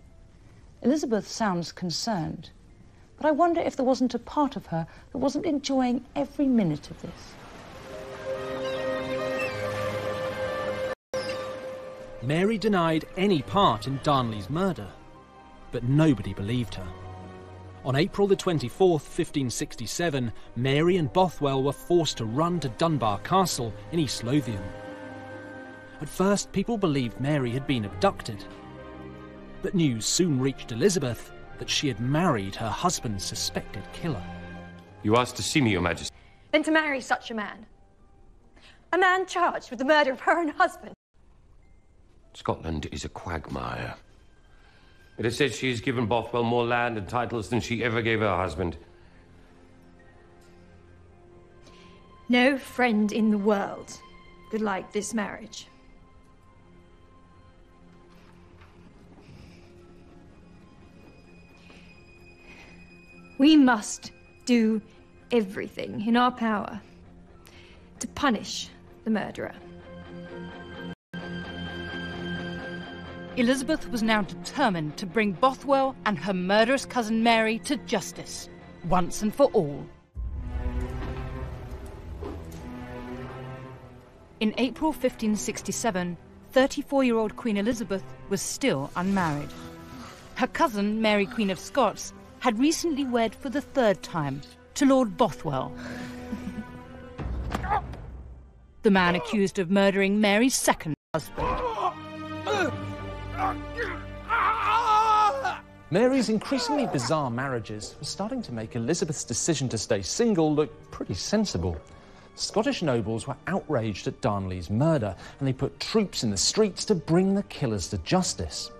Elizabeth sounds concerned, but I wonder if there wasn't a part of her that wasn't enjoying every minute of this. Mary denied any part in Darnley's murder, but nobody believed her. On April the 24th, 1567, Mary and Bothwell were forced to run to Dunbar Castle in East Lothian. At first, people believed Mary had been abducted. But news soon reached Elizabeth that she had married her husband's suspected killer. You asked to see me, Your Majesty. Then to marry such a man. A man charged with the murder of her own husband. Scotland is a quagmire. It is said she has given Bothwell more land and titles than she ever gave her husband. No friend in the world would like this marriage. We must do everything in our power to punish the murderer. Elizabeth was now determined to bring Bothwell and her murderous cousin Mary to justice, once and for all. In April 1567, 34-year-old Queen Elizabeth was still unmarried. Her cousin, Mary Queen of Scots, had recently wed for the third time to Lord Bothwell, the man accused of murdering Mary's second husband. Mary's increasingly bizarre marriages were starting to make Elizabeth's decision to stay single look pretty sensible. Scottish nobles were outraged at Darnley's murder, and they put troops in the streets to bring the killers to justice.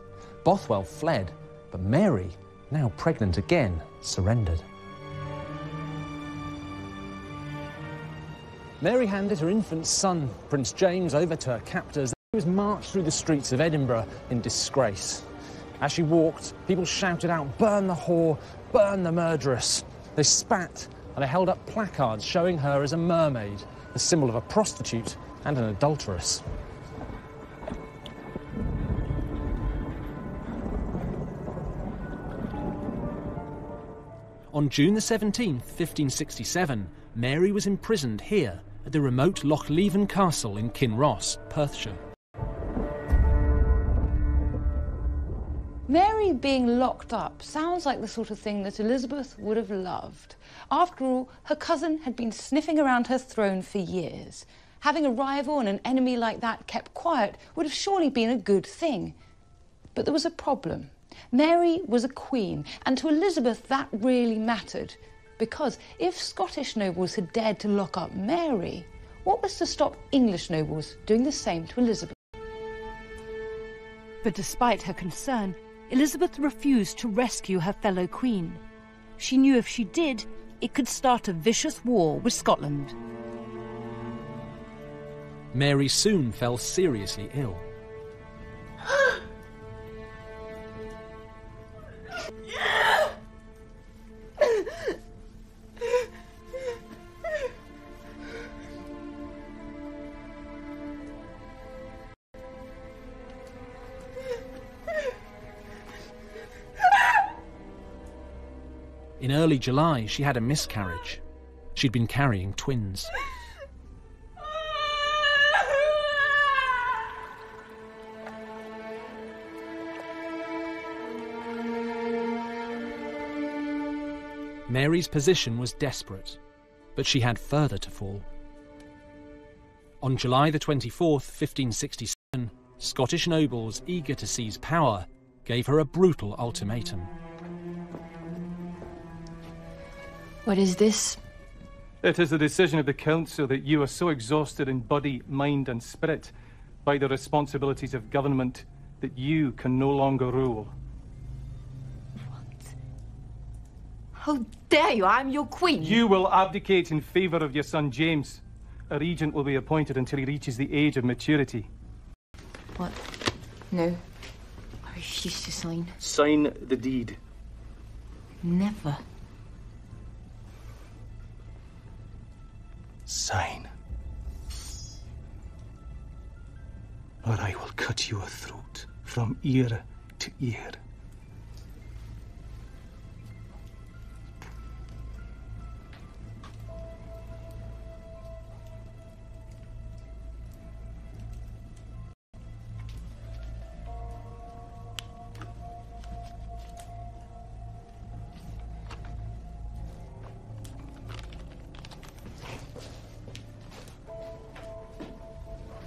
Bothwell fled, but Mary, now pregnant again, surrendered. Mary handed her infant son, Prince James, over to her captors. He was marched through the streets of Edinburgh in disgrace. As she walked, people shouted out, "Burn the whore, burn the murderess." They spat, and they held up placards showing her as a mermaid, the symbol of a prostitute and an adulteress. On June the 17th, 1567, Mary was imprisoned here at the remote Loch Leven Castle in Kinross, Perthshire. Mary being locked up sounds like the sort of thing that Elizabeth would have loved. After all, her cousin had been sniffing around her throne for years. Having a rival and an enemy like that kept quiet would have surely been a good thing. But there was a problem. Mary was a queen, and to Elizabeth that really mattered. Because if Scottish nobles had dared to lock up Mary, what was to stop English nobles doing the same to Elizabeth? But despite her concern, Elizabeth refused to rescue her fellow queen. She knew if she did, it could start a vicious war with Scotland. Mary soon fell seriously ill. In early July, she had a miscarriage. She'd been carrying twins. Mary's position was desperate, but she had further to fall. On July the 24th, 1567, Scottish nobles eager to seize power gave her a brutal ultimatum. What is this? It is the decision of the Council that you are so exhausted in body, mind and spirit by the responsibilities of government that you can no longer rule. How dare you? I'm your queen. You will abdicate in favour of your son James. A regent will be appointed until he reaches the age of maturity. What? No. I refuse to sign. Sign the deed. Never. Sign. Or I will cut your throat from ear to ear.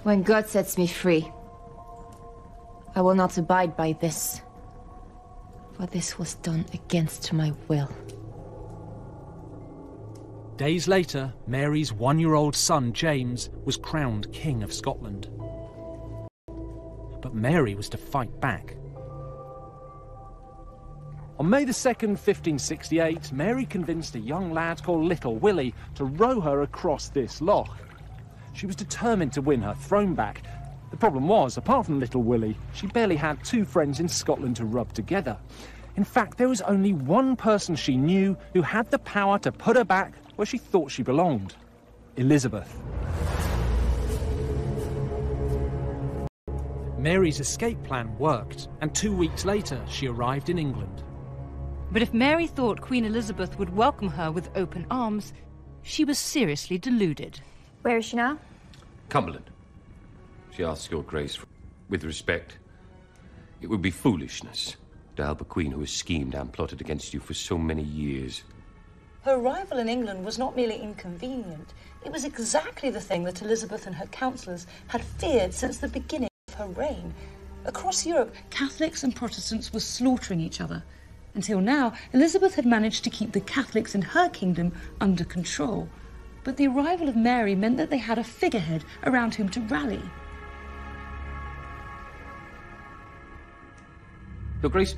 When God sets me free, I will not abide by this, for this was done against my will. Days later, Mary's one-year-old son, James, was crowned King of Scotland. But Mary was to fight back. On May the 2nd, 1568, Mary convinced a young lad called Little Willie to row her across this loch. She was determined to win her throne back. The problem was, apart from Little Willie, she barely had two friends in Scotland to rub together. In fact, there was only one person she knew who had the power to put her back where she thought she belonged: Elizabeth. Mary's escape plan worked, and 2 weeks later she arrived in England. But if Mary thought Queen Elizabeth would welcome her with open arms, she was seriously deluded. Where is she now? Cumberland. She asks your grace, with respect, it would be foolishness to help a queen who has schemed and plotted against you for so many years. Her arrival in England was not merely inconvenient. It was exactly the thing that Elizabeth and her councillors had feared since the beginning of her reign. Across Europe, Catholics and Protestants were slaughtering each other. Until now, Elizabeth had managed to keep the Catholics in her kingdom under control. But the arrival of Mary meant that they had a figurehead around whom to rally. Your Grace,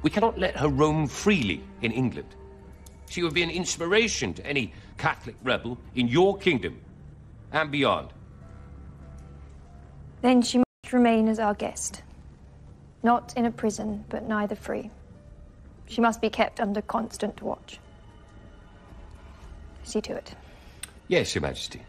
we cannot let her roam freely in England. She would be an inspiration to any Catholic rebel in your kingdom and beyond. Then she must remain as our guest. Not in a prison, but neither free. She must be kept under constant watch. See to it. Yes, Your Majesty.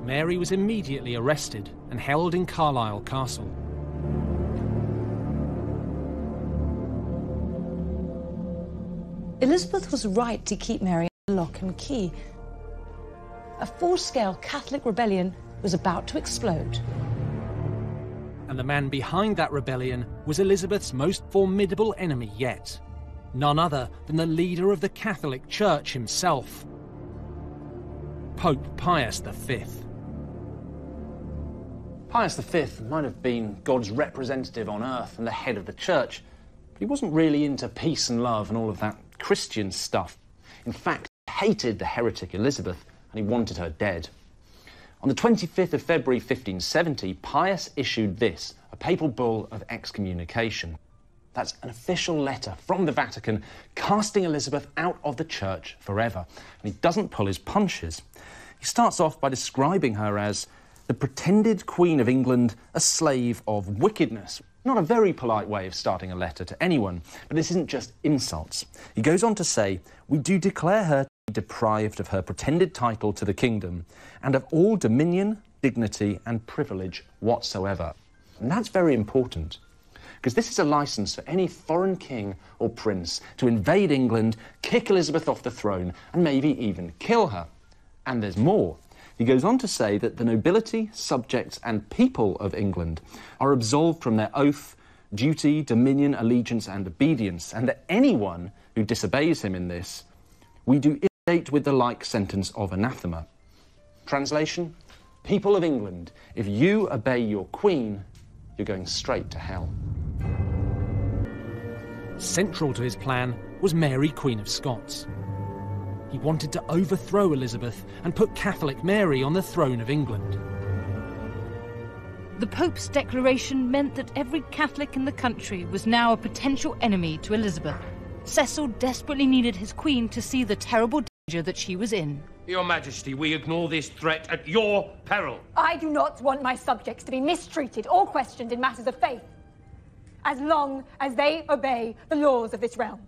Mary was immediately arrested and held in Carlisle Castle. Elizabeth was right to keep Mary under lock and key. A full-scale Catholic rebellion was about to explode. And the man behind that rebellion was Elizabeth's most formidable enemy yet. None other than the leader of the Catholic Church himself, Pope Pius V. Pius V might have been God's representative on earth and the head of the church, but he wasn't really into peace and love and all of that Christian stuff. In fact, he hated the heretic Elizabeth and he wanted her dead. On the 25th of February 1570, Pius issued this, a papal bull of excommunication. That's an official letter from the Vatican casting Elizabeth out of the church forever. And he doesn't pull his punches. He starts off by describing her as the pretended Queen of England, a slave of wickedness. Not a very polite way of starting a letter to anyone, but this isn't just insults. He goes on to say, we do declare her to be deprived of her pretended title to the kingdom and of all dominion, dignity and privilege whatsoever. And that's very important, because this is a licence for any foreign king or prince to invade England, kick Elizabeth off the throne and maybe even kill her. And there's more. He goes on to say that the nobility, subjects and people of England are absolved from their oath, duty, dominion, allegiance and obedience, and that anyone who disobeys him in this, we do irritate with the like sentence of anathema. Translation, people of England, if you obey your queen, you're going straight to hell. Central to his plan was Mary, Queen of Scots. He wanted to overthrow Elizabeth and put Catholic Mary on the throne of England. The Pope's declaration meant that every Catholic in the country was now a potential enemy to Elizabeth. Cecil desperately needed his queen to see the terrible danger that she was in. Your Majesty, we ignore this threat at your peril. I do not want my subjects to be mistreated or questioned in matters of faith, as long as they obey the laws of this realm.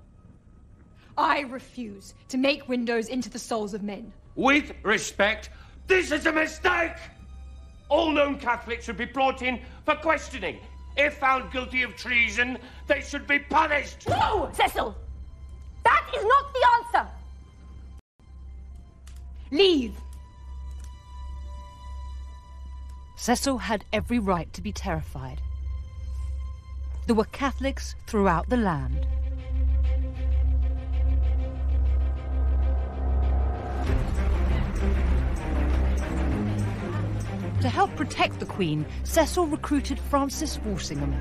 I refuse to make windows into the souls of men. With respect, this is a mistake! All known Catholics should be brought in for questioning. If found guilty of treason, they should be punished! No, Cecil! That is not the answer! Leave! Cecil had every right to be terrified. There were Catholics throughout the land. To help protect the Queen, Cecil recruited Francis Walsingham.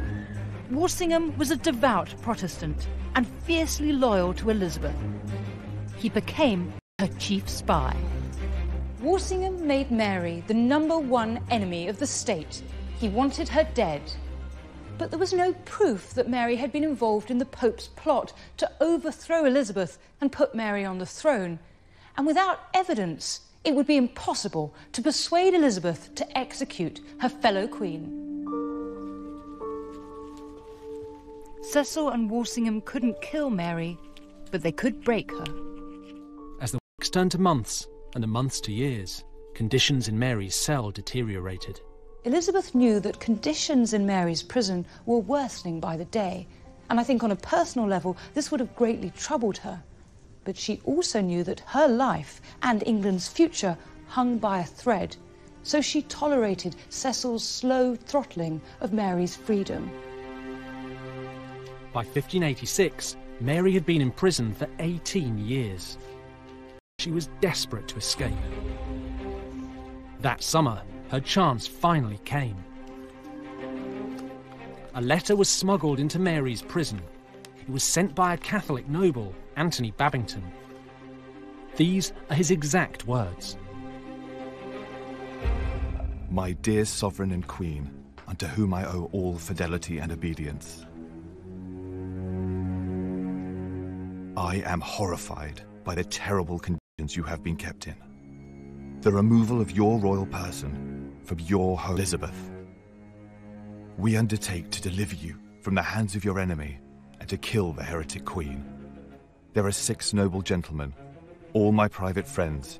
Walsingham was a devout Protestant and fiercely loyal to Elizabeth. He became her chief spy. Walsingham made Mary the #1 enemy of the state. He wanted her dead. But there was no proof that Mary had been involved in the Pope's plot to overthrow Elizabeth and put Mary on the throne. And without evidence, it would be impossible to persuade Elizabeth to execute her fellow queen. Cecil and Walsingham couldn't kill Mary, but they could break her. As the weeks turned to months and the months to years, conditions in Mary's cell deteriorated. Elizabeth knew that conditions in Mary's prison were worsening by the day, and I think on a personal level this would have greatly troubled her. But she also knew that her life and England's future hung by a thread, so she tolerated Cecil's slow throttling of Mary's freedom. By 1586, Mary had been in prison for 18 years. She was desperate to escape. That summer, her chance finally came. A letter was smuggled into Mary's prison. It was sent by a Catholic noble, Anthony Babington. These are his exact words. My dear sovereign and queen, unto whom I owe all fidelity and obedience. I am horrified by the terrible conditions you have been kept in. The removal of your royal person from your home, Elizabeth. We undertake to deliver you from the hands of your enemy and to kill the heretic queen. There are 6 noble gentlemen, all my private friends,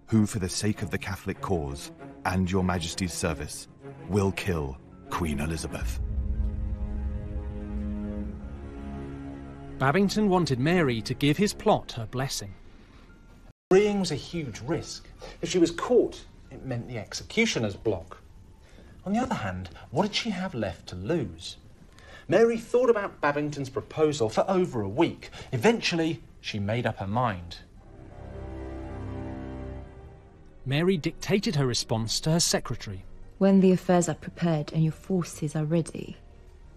who for the sake of the Catholic cause and your Majesty's service will kill Queen Elizabeth. Babington wanted Mary to give his plot her blessing. Freeing was a huge risk. If she was caught, it meant the executioner's block. On the other hand, what did she have left to lose? Mary thought about Babington's proposal for over a week. Eventually, she made up her mind. Mary dictated her response to her secretary. When the affairs are prepared and your forces are ready,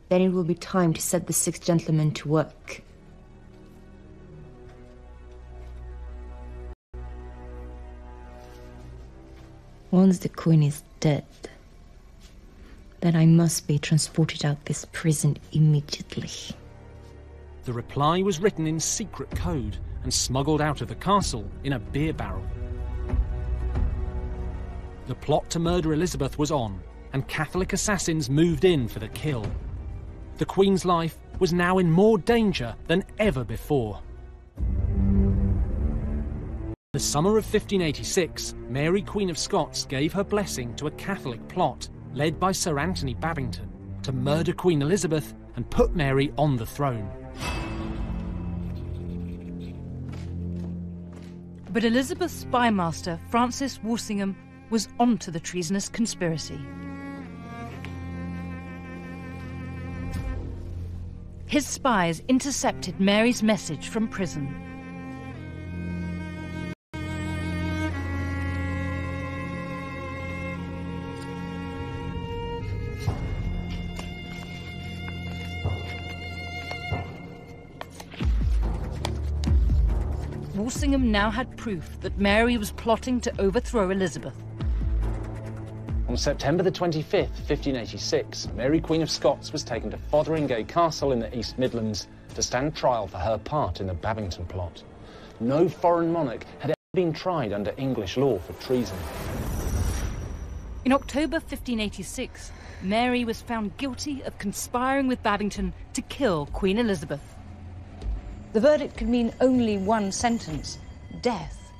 then it will be time to set the 6 gentlemen to work. Once the Queen is dead, then I must be transported out this prison immediately. The reply was written in secret code and smuggled out of the castle in a beer barrel. The plot to murder Elizabeth was on, and Catholic assassins moved in for the kill. The Queen's life was now in more danger than ever before. The summer of 1586, Mary, Queen of Scots, gave her blessing to a Catholic plot led by Sir Anthony Babington to murder Queen Elizabeth and put Mary on the throne. But Elizabeth's spymaster, Francis Walsingham, was onto the treasonous conspiracy. His spies intercepted Mary's message from prison. Walsingham now had proof that Mary was plotting to overthrow Elizabeth. On September the 25th, 1586, Mary, Queen of Scots, was taken to Fotheringay Castle in the East Midlands to stand trial for her part in the Babington plot. No foreign monarch had ever been tried under English law for treason. In October 1586, Mary was found guilty of conspiring with Babington to kill Queen Elizabeth. The verdict could mean only one sentence, death.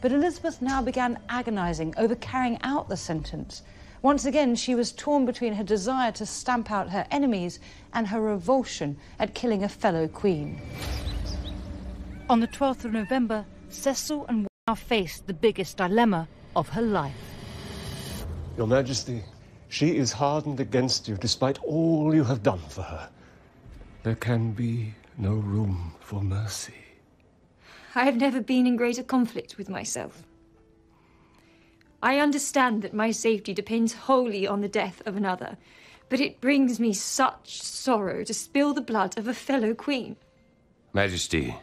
But Elizabeth now began agonising over carrying out the sentence. Once again, she was torn between her desire to stamp out her enemies and her revulsion at killing a fellow queen. On the 12th of November, Cecil and now faced the biggest dilemma of her life. Your Majesty, she is hardened against you despite all you have done for her. There can be no room for mercy. I have never been in greater conflict with myself. I understand that my safety depends wholly on the death of another, but it brings me such sorrow to spill the blood of a fellow queen. Majesty,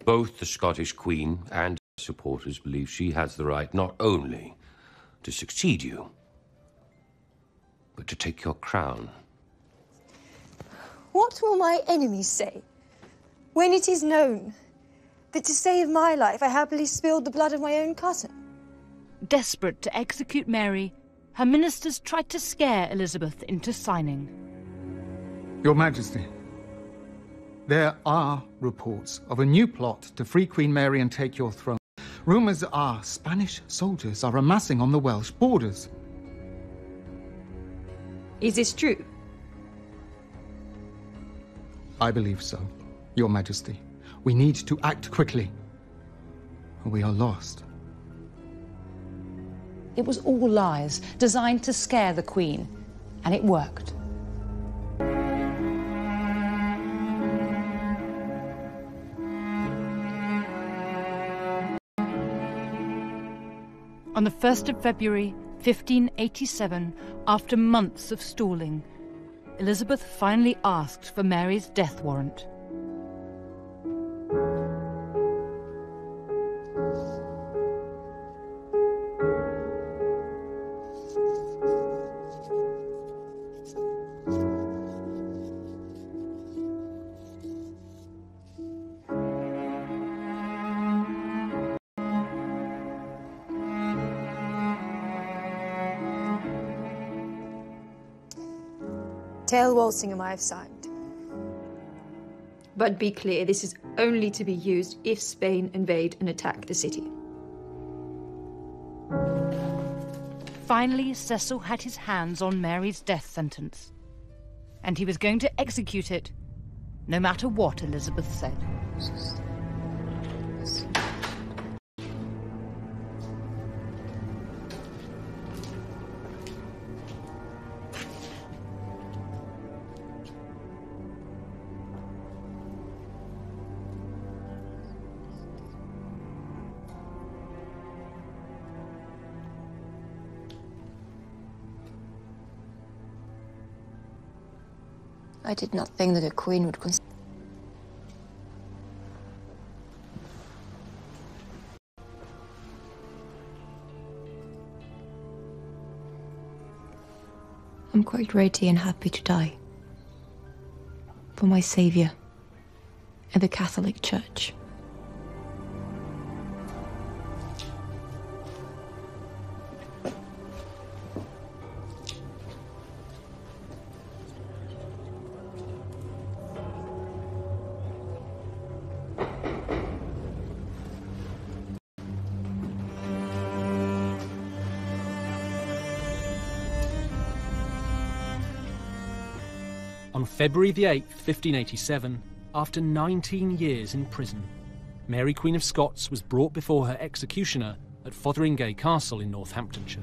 both the Scottish Queen and her supporters believe she has the right not only to succeed you, but to take your crown. What will my enemies say when it is known that to save my life I happily spilled the blood of my own cousin? Desperate to execute Mary, her ministers tried to scare Elizabeth into signing. Your Majesty, there are reports of a new plot to free Queen Mary and take your throne. Rumours are Spanish soldiers are amassing on the Welsh borders. Is this true? I believe so, Your Majesty. We need to act quickly, or we are lost. It was all lies, designed to scare the Queen, and it worked. On the 1st of February, 1587, after months of stalling, Elizabeth finally asked for Mary's death warrant. Tell Walsingham I have signed. But be clear, this is only to be used if Spain invade and attack the city. Finally, Cecil had his hands on Mary's death sentence, and he was going to execute it, no matter what Elizabeth said. I did not think that a queen would consider. I'm quite ready and happy to die. For my saviour and the Catholic Church. On February the 8th, 1587, after 19 years in prison, Mary Queen of Scots was brought before her executioner at Fotheringay Castle in Northamptonshire.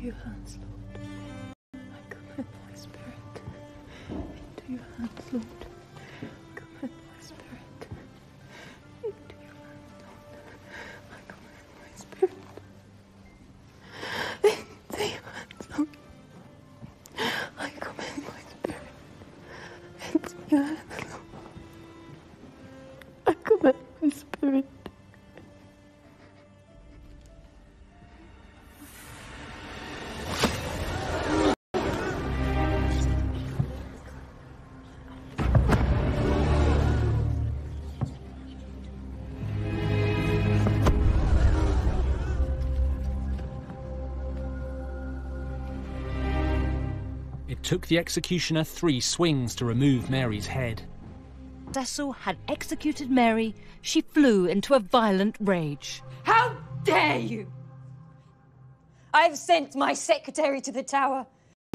Into your hands, Lord. I commit my spirit. Into your hands, Lord. Commit my spirit. Into your hands, Lord. I commit my spirit. Into your hands, Lord. I commit my spirit. It took the executioner 3 swings to remove Mary's head. Cecil had executed Mary, she flew into a violent rage. How dare you! I have sent my secretary to the Tower.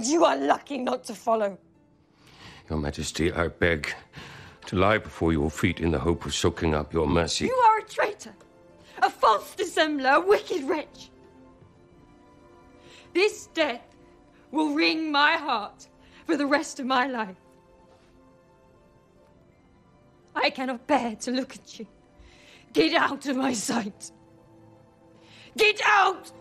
You are lucky not to follow. Your Majesty, I beg to lie before your feet in the hope of soaking up your mercy. You are a traitor, a false dissembler, a wicked wretch. This death will wring my heart for the rest of my life. I cannot bear to look at you. Get out of my sight. Get out!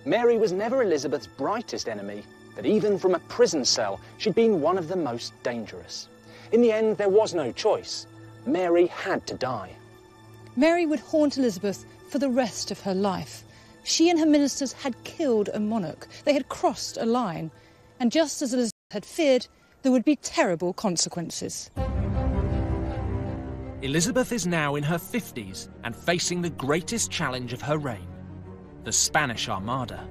Mary was never Elizabeth's brightest enemy, but even from a prison cell, she'd been one of the most dangerous. In the end, there was no choice. Mary had to die. Mary would haunt Elizabeth for the rest of her life. She and her ministers had killed a monarch. They had crossed a line. And just as Elizabeth had feared, there would be terrible consequences. Elizabeth is now in her 50s and facing the greatest challenge of her reign, the Spanish Armada.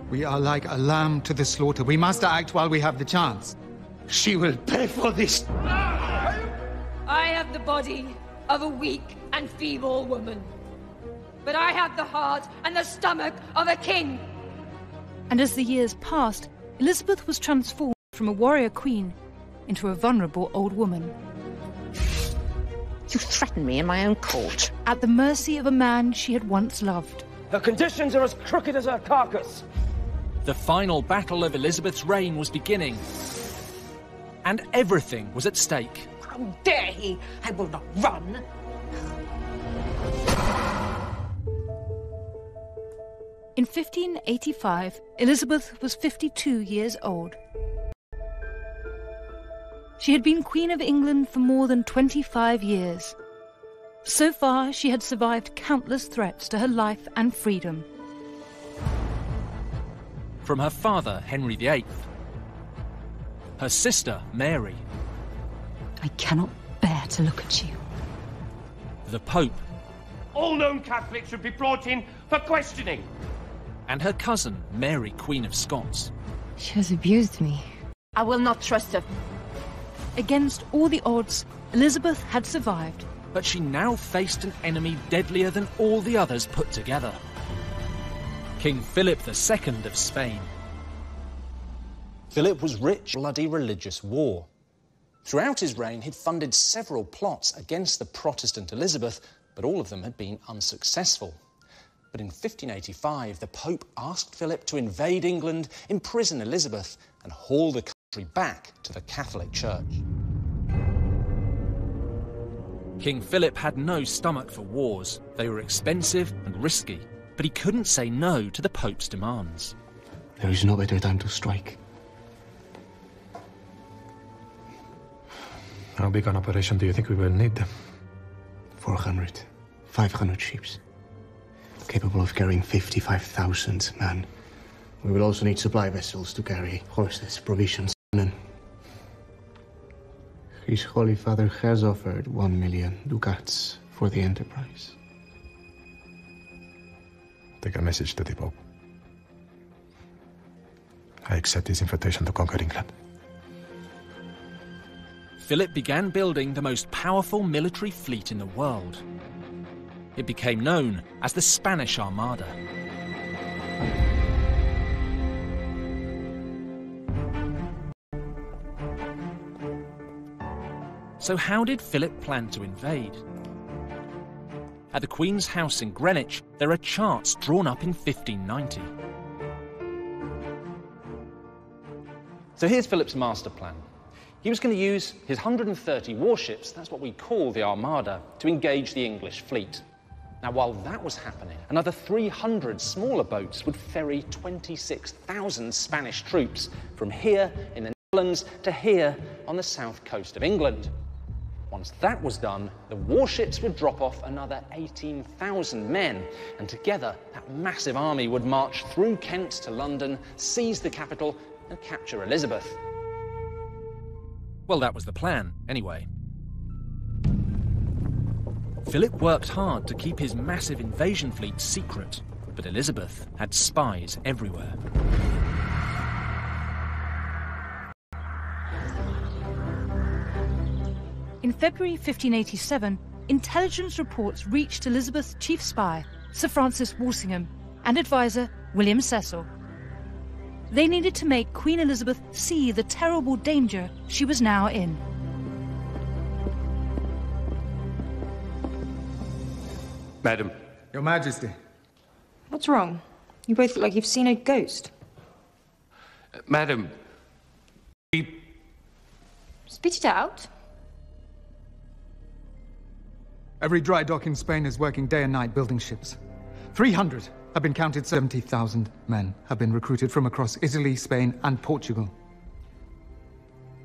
We are like a lamb to the slaughter. We must act while we have the chance. She will pay for this. I have the body of a weak and feeble woman, but I have the heart and the stomach of a king. And as the years passed, Elizabeth was transformed from a warrior queen into a vulnerable old woman. You threaten me in my own court. At the mercy of a man she had once loved. Her conditions are as crooked as her carcass. The final battle of Elizabeth's reign was beginning, and everything was at stake. How dare he! I will not run! In 1585, Elizabeth was 52 years old. She had been Queen of England for more than 25 years. So far, she had survived countless threats to her life and freedom. From her father, Henry VIII, her sister, Mary. I cannot bear to look at you. The Pope. All known Catholics should be brought in for questioning. And her cousin, Mary, Queen of Scots. She has abused me. I will not trust her. Against all the odds, Elizabeth had survived. But she now faced an enemy deadlier than all the others put together. King Philip II of Spain. Philip was rich, bloody religious war. Throughout his reign, he'd funded several plots against the Protestant Elizabeth, but all of them had been unsuccessful. But in 1585, the Pope asked Philip to invade England, imprison Elizabeth, and haul the country back to the Catholic Church. King Philip had no stomach for wars. They were expensive and risky, but he couldn't say no to the Pope's demands. There is no better time to strike. How big an operation do you think we will need? 400, 500 ships, capable of carrying 55,000 men. We will also need supply vessels to carry horses, provisions, and... His Holy Father has offered 1 million ducats for the enterprise. Take a message to the Pope. I accept his invitation to conquer England. Philip began building the most powerful military fleet in the world. It became known as the Spanish Armada. So how did Philip plan to invade? At the Queen's house in Greenwich, there are charts drawn up in 1590. So here's Philip's master plan. He was going to use his 130 warships, that's what we call the Armada, to engage the English fleet. Now, while that was happening, another 300 smaller boats would ferry 26,000 Spanish troops from here in the Netherlands to here on the south coast of England. Once that was done, the warships would drop off another 18,000 men, and together that massive army would march through Kent to London, seize the capital, and capture Elizabeth. Well, that was the plan, anyway. Philip worked hard to keep his massive invasion fleet secret, but Elizabeth had spies everywhere. In February 1587, intelligence reports reached Elizabeth's chief spy, Sir Francis Walsingham, and advisor William Cecil. They needed to make Queen Elizabeth see the terrible danger she was now in. Madam. Your Majesty. What's wrong? You both look like you've seen a ghost. Madam. Spit it out. Every dry dock in Spain is working day and night building ships. 300 have been counted. 70,000 men have been recruited from across Italy, Spain, and Portugal.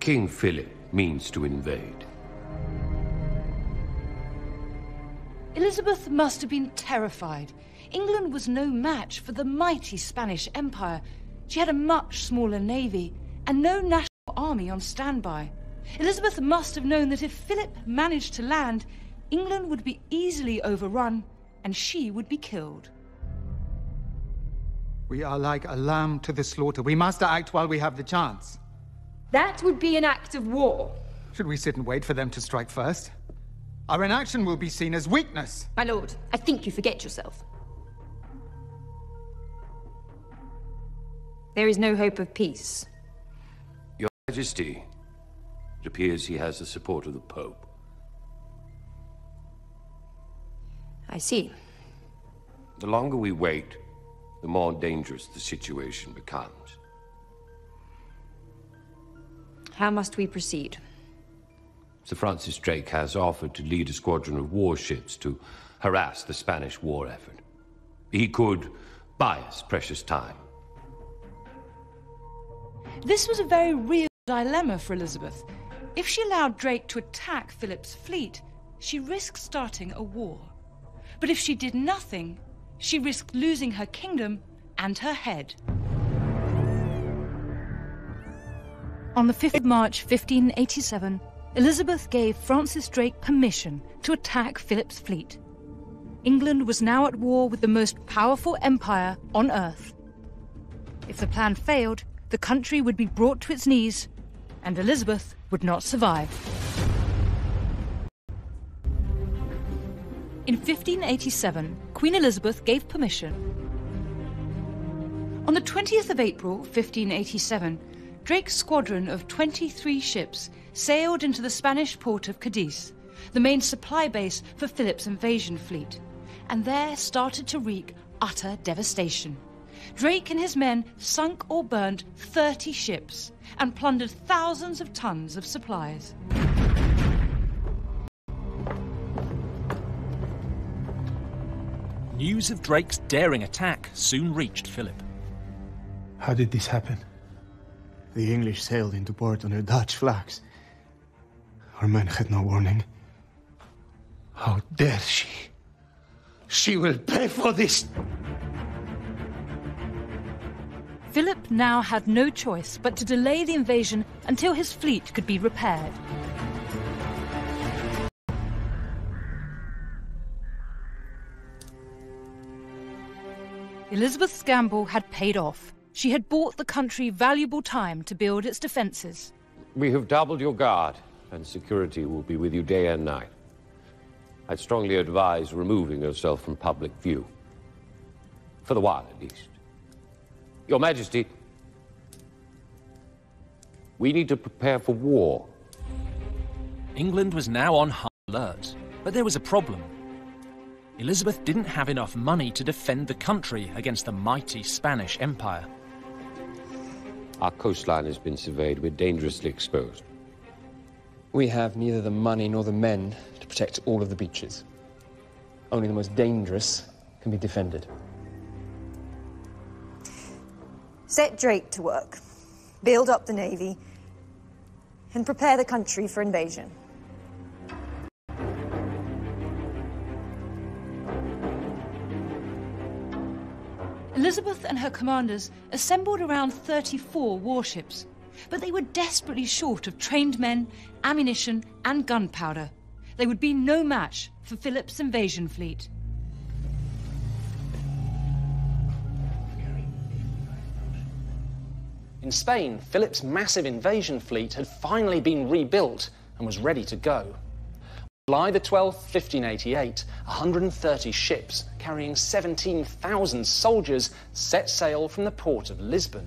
King Philip means to invade. Elizabeth must have been terrified. England was no match for the mighty Spanish Empire. She had a much smaller navy and no national army on standby. Elizabeth must have known that if Philip managed to land, England would be easily overrun and she would be killed. We are like a lamb to the slaughter. We must act while we have the chance. That would be an act of war. Should we sit and wait for them to strike first? Our inaction will be seen as weakness. My lord, I think you forget yourself. There is no hope of peace. Your Majesty, it appears he has the support of the Pope. I see. The longer we wait, the more dangerous the situation becomes. How must we proceed? Sir Francis Drake has offered to lead a squadron of warships to harass the Spanish war effort. He could buy us precious time. This was a very real dilemma for Elizabeth. If she allowed Drake to attack Philip's fleet, she risked starting a war. But if she did nothing, she risked losing her kingdom and her head. On the 5th of March 1587, Elizabeth gave Francis Drake permission to attack Philip's fleet. England was now at war with the most powerful empire on earth. If the plan failed, the country would be brought to its knees, and Elizabeth would not survive. In 1587, Queen Elizabeth gave permission. On the 20th of April, 1587, Drake's squadron of 23 ships sailed into the Spanish port of Cadiz, the main supply base for Philip's invasion fleet, and there started to wreak utter devastation. Drake and his men sunk or burnt 30 ships and plundered thousands of tons of supplies. News of Drake's daring attack soon reached Philip. How did this happen? The English sailed into port under Dutch flags. Our men had no warning. How dare she? She will pay for this! Philip now had no choice but to delay the invasion until his fleet could be repaired. Elizabeth's gamble had paid off. She had bought the country valuable time to build its defences. We have doubled your guard, and security will be with you day and night. I'd strongly advise removing yourself from public view. For the while, at least. Your Majesty, we need to prepare for war. England was now on high alert, but there was a problem. Elizabeth didn't have enough money to defend the country against the mighty Spanish Empire. Our coastline has been surveyed. We're dangerously exposed. We have neither the money nor the men to protect all of the beaches. Only the most dangerous can be defended. Set Drake to work, build up the navy, and prepare the country for invasion. Elizabeth and her commanders assembled around 34 warships. But they were desperately short of trained men, ammunition and gunpowder. They would be no match for Philip's invasion fleet. In Spain, Philip's massive invasion fleet had finally been rebuilt and was ready to go. On July the 12th, 1588, 130 ships carrying 17,000 soldiers set sail from the port of Lisbon.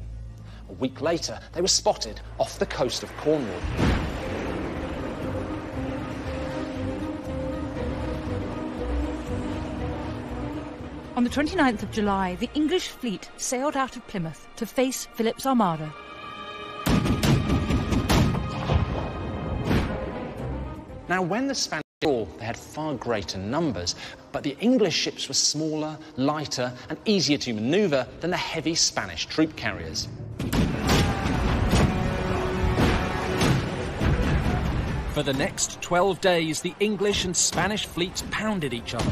A week later, they were spotted off the coast of Cornwall. On the 29th of July, the English fleet sailed out of Plymouth to face Philip's armada. Now, when the Spanish sailed, they had far greater numbers, but the English ships were smaller, lighter, and easier to manoeuvre than the heavy Spanish troop carriers. For the next 12 days, the English and Spanish fleets pounded each other.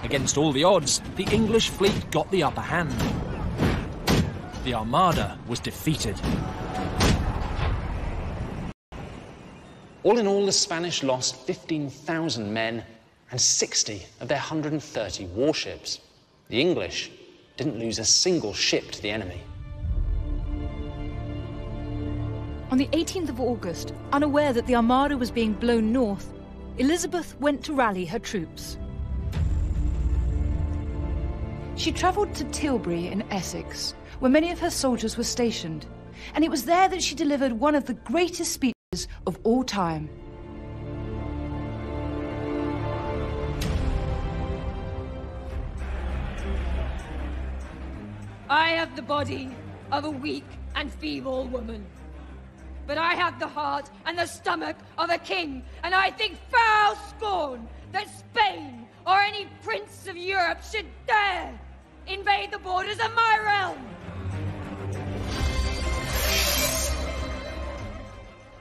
Against all the odds, the English fleet got the upper hand. The Armada was defeated. All in all, the Spanish lost 15,000 men and 60 of their 130 warships. The English didn't lose a single ship to the enemy. On the 18th of August, unaware that the Armada was being blown north, Elizabeth went to rally her troops. She travelled to Tilbury in Essex, where many of her soldiers were stationed, and it was there that she delivered one of the greatest speeches of all time. I have the body of a weak and feeble woman, but I have the heart and the stomach of a king, and I think foul scorn that Spain or any prince of Europe should dare invade the borders of my realm.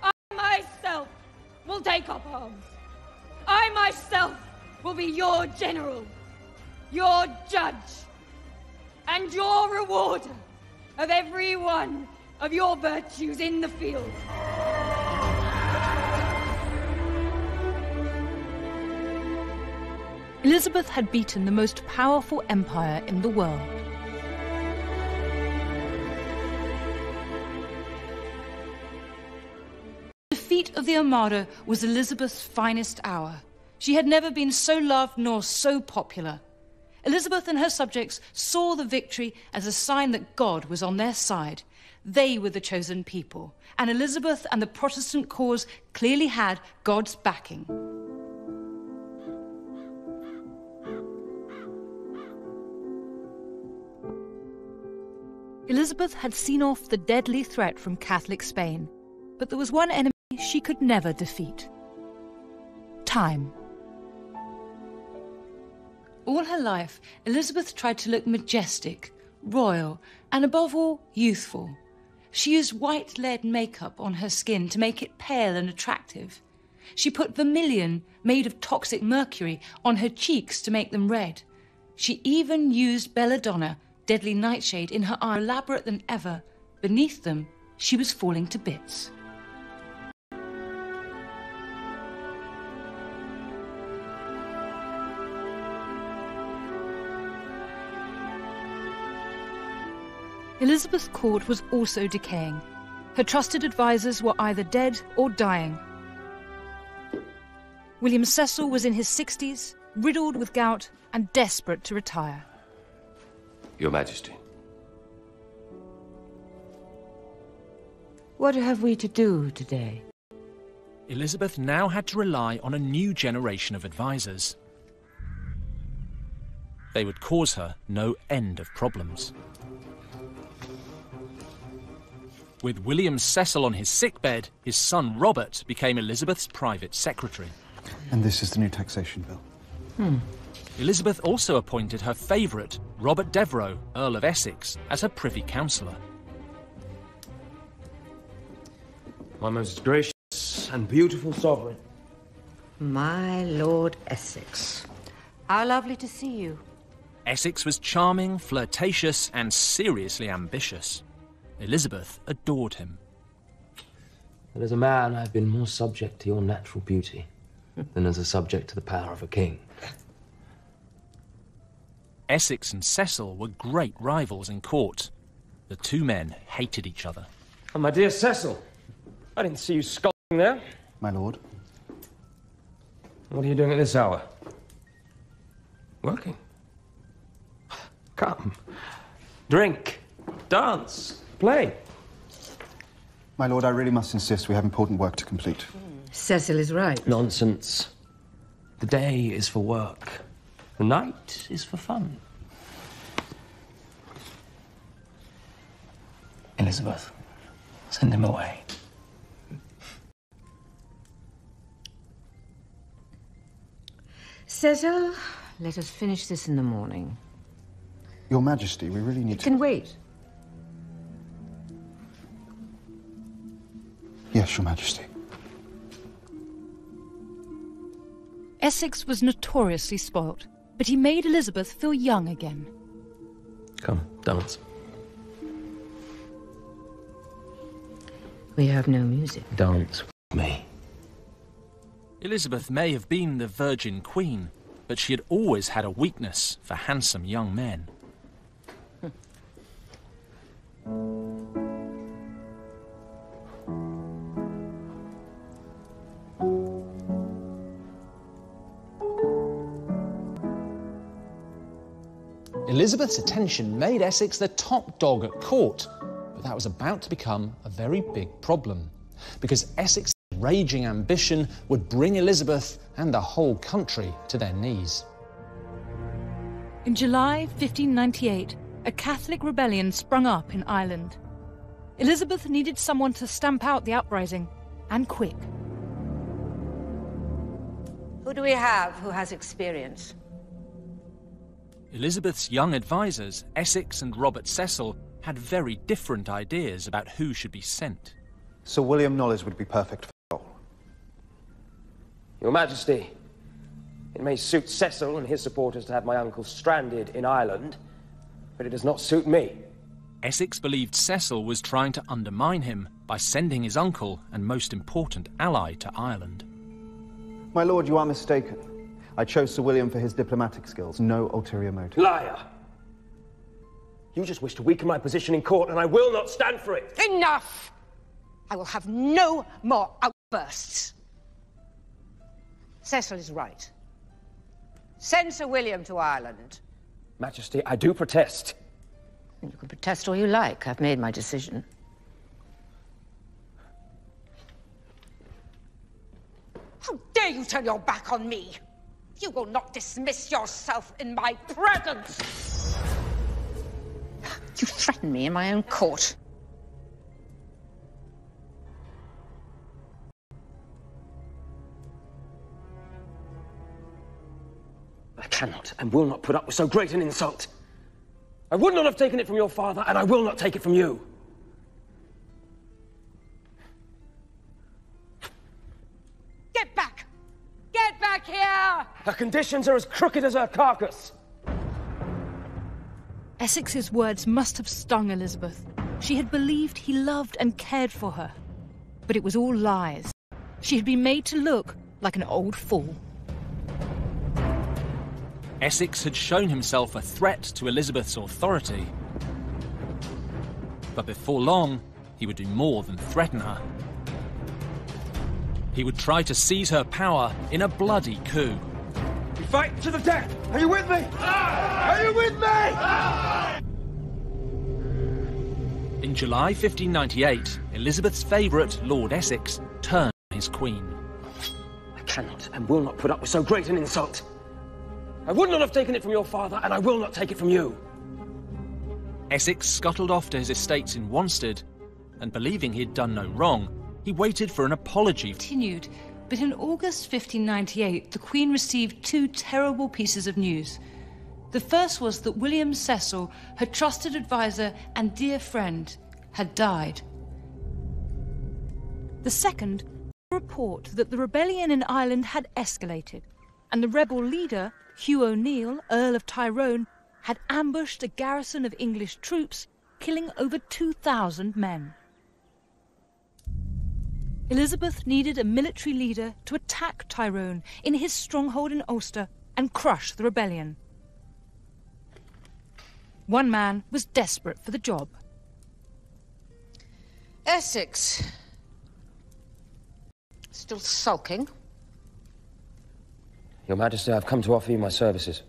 I myself will take up arms. I myself will be your general, your judge, and your rewarder of every one of your virtues in the field. Elizabeth had beaten the most powerful empire in the world. The defeat of the Armada was Elizabeth's finest hour. She had never been so loved nor so popular. Elizabeth and her subjects saw the victory as a sign that God was on their side. They were the chosen people, and Elizabeth and the Protestant cause clearly had God's backing. Elizabeth had seen off the deadly threat from Catholic Spain, but there was one enemy she could never defeat: time. All her life, Elizabeth tried to look majestic, royal, and above all, youthful. She used white lead makeup on her skin to make it pale and attractive. She put vermilion, made of toxic mercury, on her cheeks to make them red. She even used belladonna, deadly nightshade, in her eye, more elaborate than ever. Beneath them, she was falling to bits. Elizabeth's court was also decaying. Her trusted advisors were either dead or dying. William Cecil was in his 60s, riddled with gout and desperate to retire. Your Majesty. What have we to do today? Elizabeth now had to rely on a new generation of advisors. They would cause her no end of problems. With William Cecil on his sickbed, his son Robert became Elizabeth's private secretary. And this is the new taxation bill. Elizabeth also appointed her favourite, Robert Devereux, Earl of Essex, as her privy councillor. My most gracious and beautiful sovereign. My Lord Essex. How lovely to see you. Essex was charming, flirtatious, and seriously ambitious. Elizabeth adored him. But as a man, I've been more subject to your natural beauty than as a subject to the power of a king. Essex and Cecil were great rivals in court. The two men hated each other. Oh, my dear Cecil, I didn't see you skulking there. My lord. What are you doing at this hour? Working. Come. Drink. Dance. Play. My lord, I really must insist we have important work to complete. Cecil is right. Nonsense. The day is for work. The night is for fun. Elizabeth, send him away. Cecil, let us finish this in the morning. Your Majesty, we really need It can wait. Yes, Your Majesty. Essex was notoriously spoilt, but he made Elizabeth feel young again. Come, dance. We have no music. Dance with me. Elizabeth may have been the Virgin Queen, but she had always had a weakness for handsome young men. Elizabeth's attention made Essex the top dog at court, but that was about to become a very big problem, because Essex's raging ambition would bring Elizabeth and the whole country to their knees. In July 1598, a Catholic rebellion sprung up in Ireland. Elizabeth needed someone to stamp out the uprising, and quick. Who do we have who has experience? Elizabeth's young advisors, Essex and Robert Cecil, had very different ideas about who should be sent. Sir William Knollys would be perfect for the role. Your Majesty, it may suit Cecil and his supporters to have my uncle stranded in Ireland, but it does not suit me. Essex believed Cecil was trying to undermine him by sending his uncle and most important ally to Ireland. My lord, you are mistaken. I chose Sir William for his diplomatic skills, no ulterior motive. Liar! You just wish to weaken my position in court, and I will not stand for it! Enough! I will have no more outbursts. Cecil is right. Send Sir William to Ireland. Majesty, I do protest. You can protest all you like. I've made my decision. How dare you turn your back on me? You will not dismiss yourself in my presence. You threaten me in my own court. I cannot and will not put up with so great an insult. I would not have taken it from your father, and I will not take it from you. Get back! Get back here! Her conditions are as crooked as her carcass. Essex's words must have stung Elizabeth. She had believed he loved and cared for her. But it was all lies. She had been made to look like an old fool. Essex had shown himself a threat to Elizabeth's authority. But before long, he would do more than threaten her. He would try to seize her power in a bloody coup. We fight to the death! Are you with me? Are you with me? In July 1598, Elizabeth's favourite, Lord Essex, turned his queen. I cannot and will not put up with so great an insult. I would not have taken it from your father, and I will not take it from you. Essex scuttled off to his estates in Wanstead, and believing he had done no wrong, he waited for an apology. Continued, but in August 1598, the Queen received two terrible pieces of news. The first was that William Cecil, her trusted advisor and dear friend, had died. The second, a report that the rebellion in Ireland had escalated, and the rebel leader, Hugh O'Neill, Earl of Tyrone, had ambushed a garrison of English troops, killing over 2,000 men. Elizabeth needed a military leader to attack Tyrone in his stronghold in Ulster and crush the rebellion. One man was desperate for the job. Essex. Still sulking? Your Majesty, I've come to offer you my services.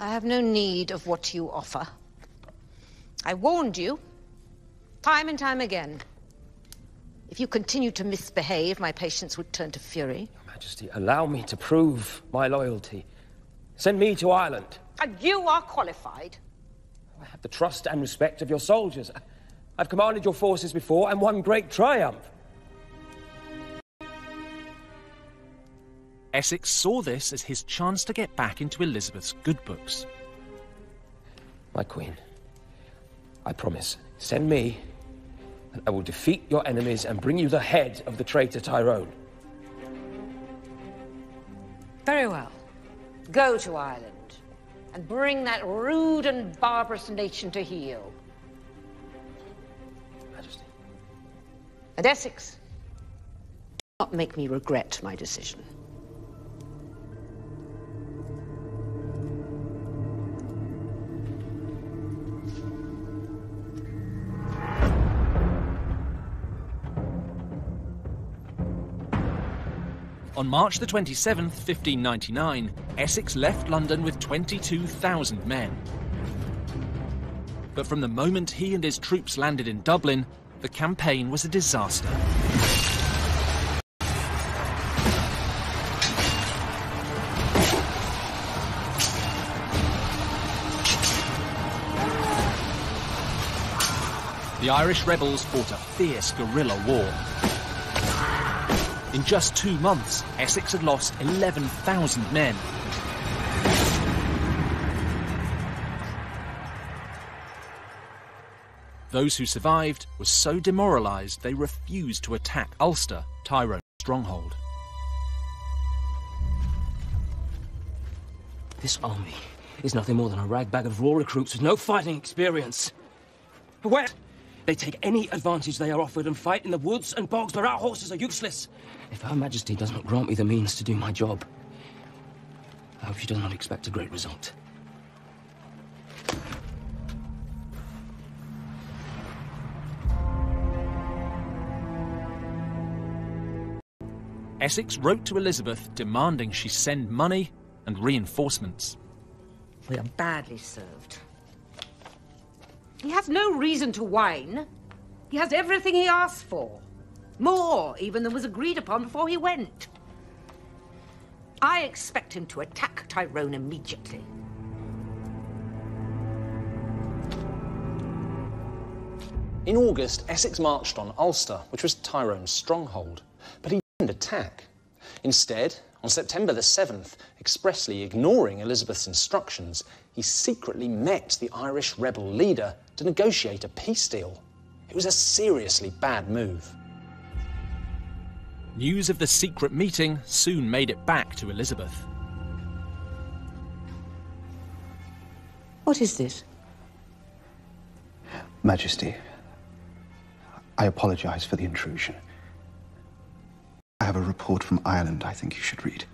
I have no need of what you offer. I warned you, time and time again. If you continue to misbehave, my patience would turn to fury. Your Majesty, allow me to prove my loyalty. Send me to Ireland. And you are qualified. I have the trust and respect of your soldiers. I've commanded your forces before and won great triumph. Essex saw this as his chance to get back into Elizabeth's good books. My queen, I promise, send me, and I will defeat your enemies and bring you the head of the traitor Tyrone. Very well. Go to Ireland and bring that rude and barbarous nation to heel. Majesty. And Essex, do not make me regret my decision. On March the 27th, 1599, Essex left London with 22,000 men. But from the moment he and his troops landed in Dublin, the campaign was a disaster. The Irish rebels fought a fierce guerrilla war. In just 2 months, Essex had lost 11,000 men. Those who survived were so demoralised they refused to attack Ulster, Tyrone's stronghold. This army is nothing more than a rag bag of raw recruits with no fighting experience. Where? They take any advantage they are offered and fight in the woods and bogs, but our horses are useless. If Her Majesty does not grant me the means to do my job, I hope she does not expect a great result. Essex wrote to Elizabeth demanding she send money and reinforcements. We are badly served. He has no reason to whine. He has everything he asked for. More, even, than was agreed upon before he went. I expect him to attack Tyrone immediately. In August, Essex marched on Ulster, which was Tyrone's stronghold. But he didn't attack. Instead, on September the 7th, expressly ignoring Elizabeth's instructions, he secretly met the Irish rebel leader to negotiate a peace deal. It was a seriously bad move. News of the secret meeting soon made it back to Elizabeth. What is this? Majesty, I apologise for the intrusion. I have a report from Ireland I think you should read.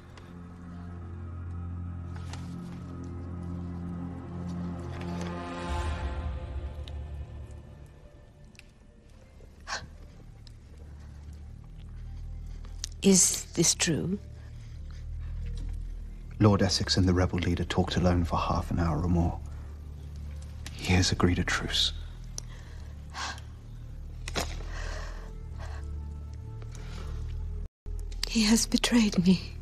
Is this true? Lord Essex and the rebel leader talked alone for half an hour or more. He has agreed a truce. He has betrayed me.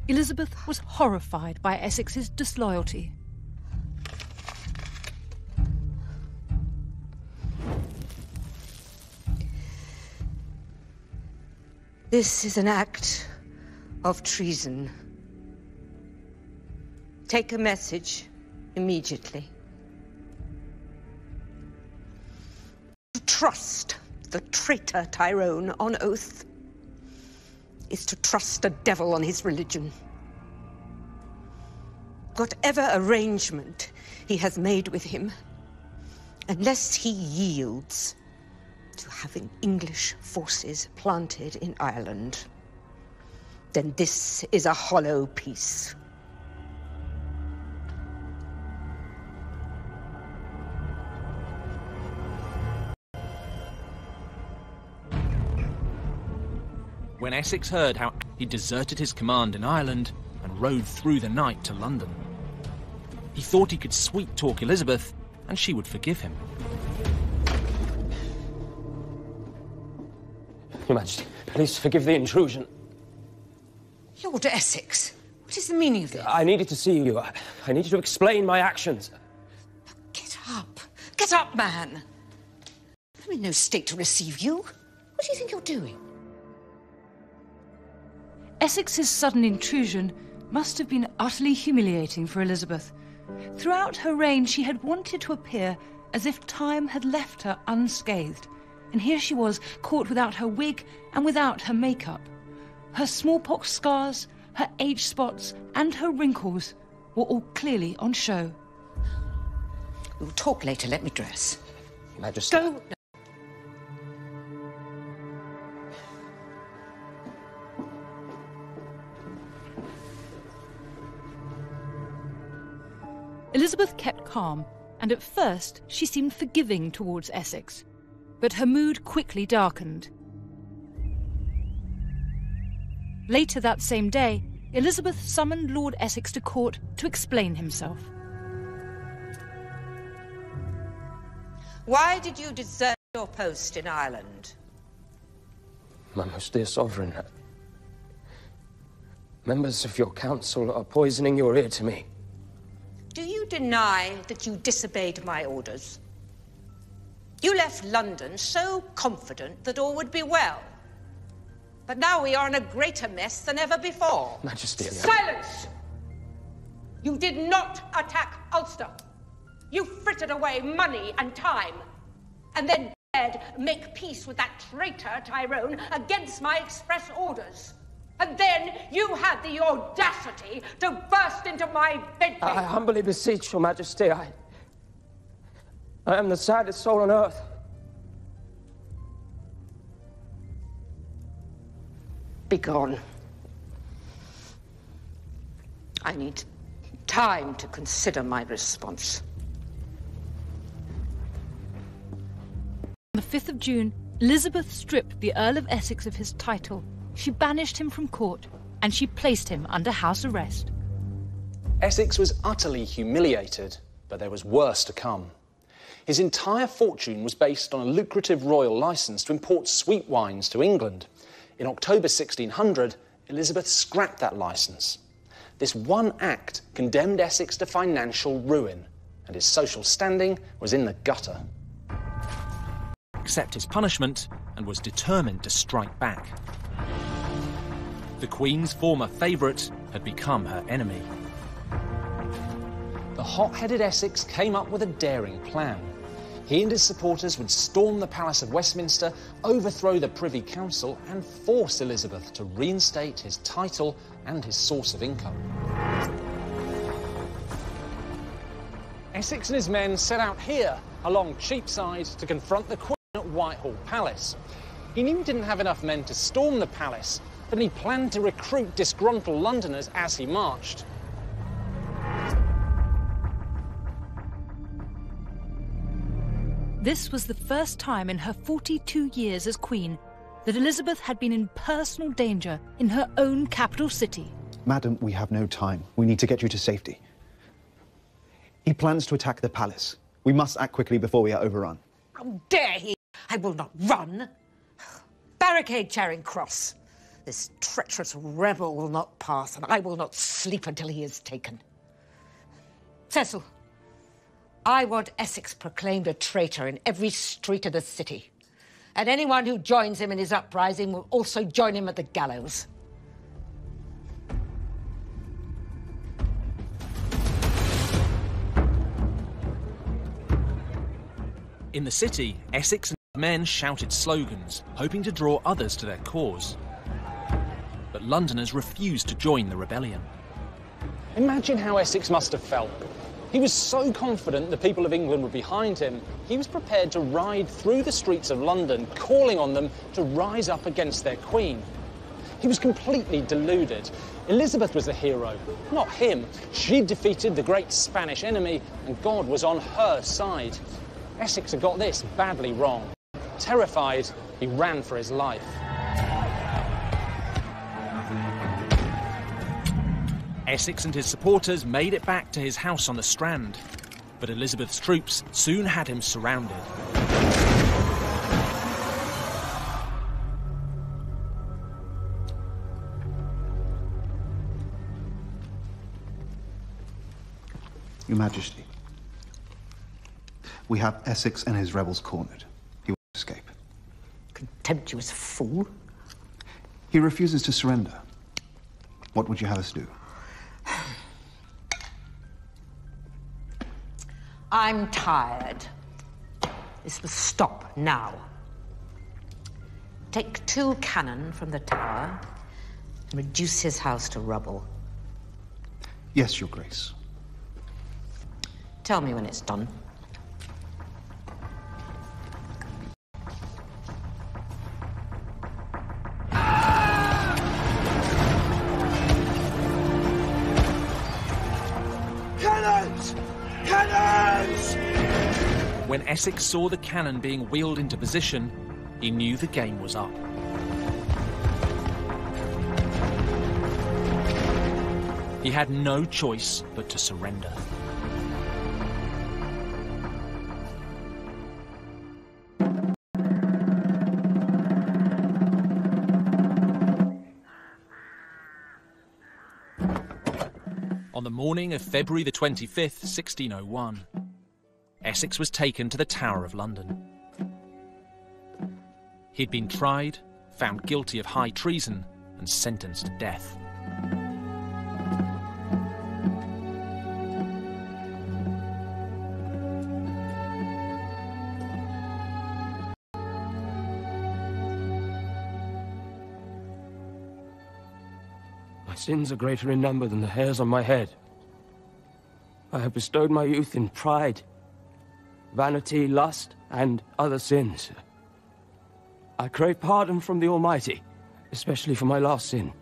Elizabeth was horrified by Essex's disloyalty. This is an act of treason. Take a message immediately. To trust the traitor Tyrone on oath is to trust a devil on his religion. whatever arrangement he has made with him, unless he yields to having English forces planted in Ireland, then this is a hollow peace. When Essex heard how he deserted his command in Ireland and rode through the night to London, he thought he could sweet-talk Elizabeth and she would forgive him. Your Majesty, please forgive the intrusion. Lord Essex, what is the meaning of this? I needed to see you. I need you to explain my actions. Get up. Get up, man. I'm in no state to receive you. What do you think you're doing? Essex's sudden intrusion must have been utterly humiliating for Elizabeth. Throughout her reign, she had wanted to appear as if time had left her unscathed. And here she was, caught without her wig and without her makeup. Her smallpox scars, her age spots, and her wrinkles were all clearly on show. We'll talk later. Let me dress. Your Majesty. Go. Elizabeth kept calm, and at first she seemed forgiving towards Essex. But her mood quickly darkened. Later that same day, Elizabeth summoned Lord Essex to court to explain himself. Why did you desert your post in Ireland? My most dear sovereign, members of your council are poisoning your ear to me. Do you deny that you disobeyed my orders? You left London so confident that all would be well. But now we are in a greater mess than ever before. Majesty. Silence! You did not attack Ulster. You frittered away money and time, and then dared make peace with that traitor Tyrone against my express orders. And then you had the audacity to burst into my bedroom. I humbly beseech your Majesty, I am the saddest soul on earth. Begone. I need time to consider my response. On the 5th of June, Elizabeth stripped the Earl of Essex of his title. She banished him from court, and she placed him under house arrest. Essex was utterly humiliated, but there was worse to come. His entire fortune was based on a lucrative royal licence to import sweet wines to England. In October 1600, Elizabeth scrapped that licence. This one act condemned Essex to financial ruin, and his social standing was in the gutter. Accept his punishment and was determined to strike back. The Queen's former favourite had become her enemy. The hot-headed Essex came up with a daring plan. He and his supporters would storm the Palace of Westminster, overthrow the Privy Council, and force Elizabeth to reinstate his title and his source of income. Essex and his men set out here, along Cheapside, to confront the Queen at Whitehall Palace. He knew he didn't have enough men to storm the palace, but he planned to recruit disgruntled Londoners as he marched. This was the first time in her 42 years as Queen that Elizabeth had been in personal danger in her own capital city. Madam, we have no time. We need to get you to safety. He plans to attack the palace. We must act quickly before we are overrun. How dare he! I will not run. Barricade Charing Cross. This treacherous rebel will not pass, and I will not sleep until he is taken. Cecil, I want Essex proclaimed a traitor in every street of the city. And anyone who joins him in his uprising will also join him at the gallows. In the city, Essex and his men shouted slogans, hoping to draw others to their cause. But Londoners refused to join the rebellion. Imagine how Essex must have felt. He was so confident the people of England were behind him, he was prepared to ride through the streets of London, calling on them to rise up against their queen. He was completely deluded. Elizabeth was the hero, not him. She'd defeated the great Spanish enemy, and God was on her side. Essex had got this badly wrong. Terrified, he ran for his life. Essex and his supporters made it back to his house on the Strand, but Elizabeth's troops soon had him surrounded. Your Majesty, we have Essex and his rebels cornered. He won't escape. Contemptuous fool. He refuses to surrender. What would you have us do? I'm tired. This must stop now. Take 2 cannon from the tower and reduce his house to rubble. Yes, Your Grace. Tell me when it's done. Cannons! Cannons! When Essex saw the cannon being wheeled into position, he knew the game was up. He had no choice but to surrender. On the morning of February the 25th, 1601, Essex was taken to the Tower of London. He'd been tried, found guilty of high treason, and sentenced to death. My sins are greater in number than the hairs on my head. I have bestowed my youth in pride, vanity, lust, and other sins. I crave pardon from the Almighty, especially for my last sin,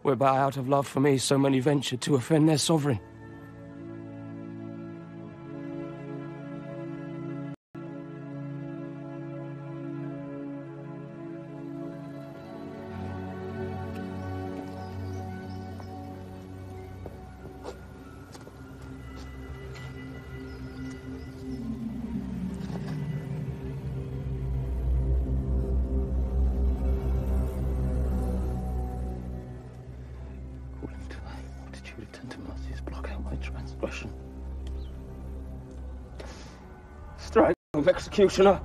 whereby out of love for me so many ventured to offend their sovereign. Strike home, executioner!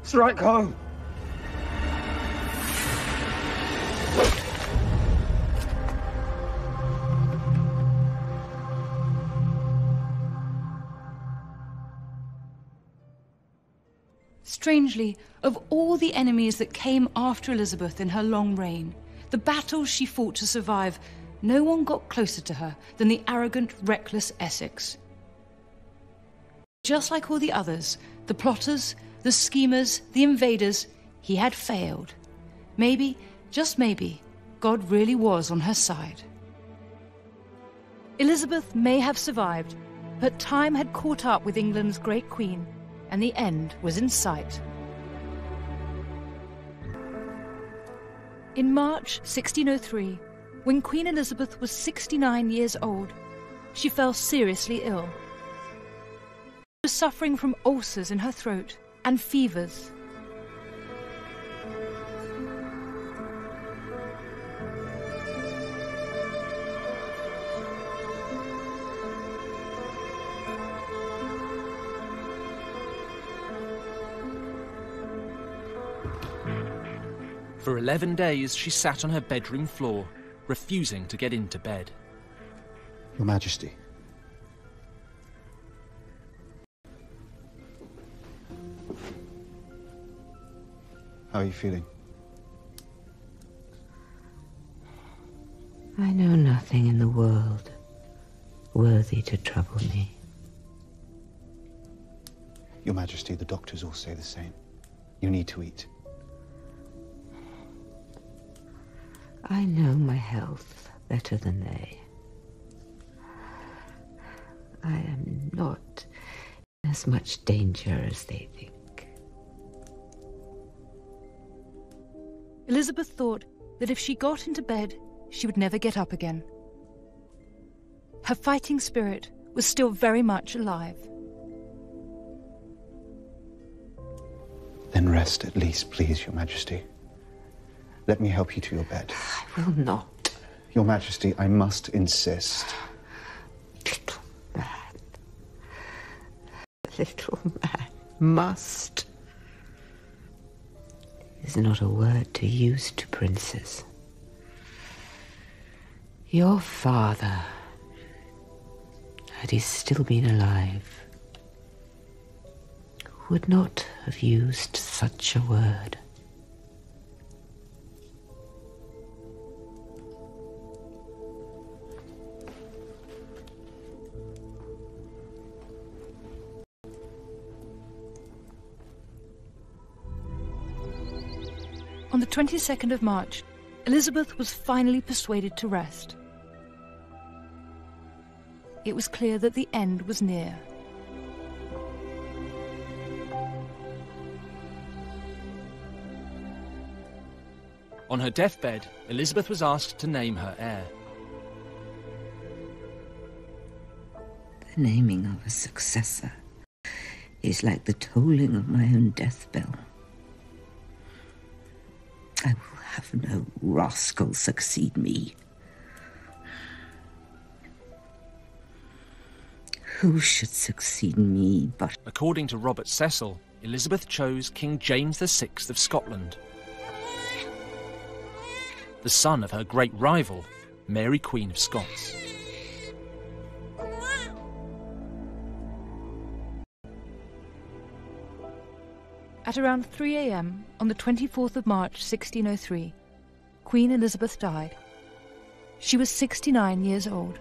Strike home! Strangely, of all the enemies that came after Elizabeth in her long reign, the battles she fought to survive, no one got closer to her than the arrogant, reckless Essex. Just like all the others, the plotters, the schemers, the invaders, he had failed. Maybe, just maybe, God really was on her side. Elizabeth may have survived, but time had caught up with England's great queen, and the end was in sight. In March 1603, when Queen Elizabeth was 69 years old, she fell seriously ill. She was suffering from ulcers in her throat and fevers. For 11 days, she sat on her bedroom floor, refusing to get into bed. Your Majesty. How are you feeling? I know nothing in the world worthy to trouble me. Your Majesty, the doctors all say the same. You need to eat. I know my health better than they. I am not in as much danger as they think. Elizabeth thought that if she got into bed, she would never get up again. Her fighting spirit was still very much alive. Then rest at least, please, Your Majesty. Let me help you to your bed. I will not. Your Majesty, I must insist. Little man must is not a word to use to princes. Your father, had he still been alive, would not have used such a word. On the 22nd of March, Elizabeth was finally persuaded to rest. It was clear that the end was near. On her deathbed, Elizabeth was asked to name her heir. The naming of a successor is like the tolling of my own death bell. I will have no rascal succeed me. Who should succeed me but... According to Robert Cecil, Elizabeth chose King James VI of Scotland, the son of her great rival, Mary Queen of Scots. At around 3 a.m. on the 24th of March 1603, Queen Elizabeth died. She was 69 years old.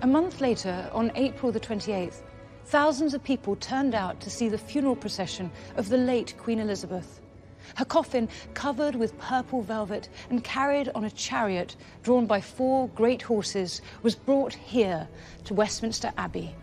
A month later, on April the 28th, thousands of people turned out to see the funeral procession of the late Queen Elizabeth. Her coffin, covered with purple velvet and carried on a chariot drawn by 4 great horses, was brought here to Westminster Abbey.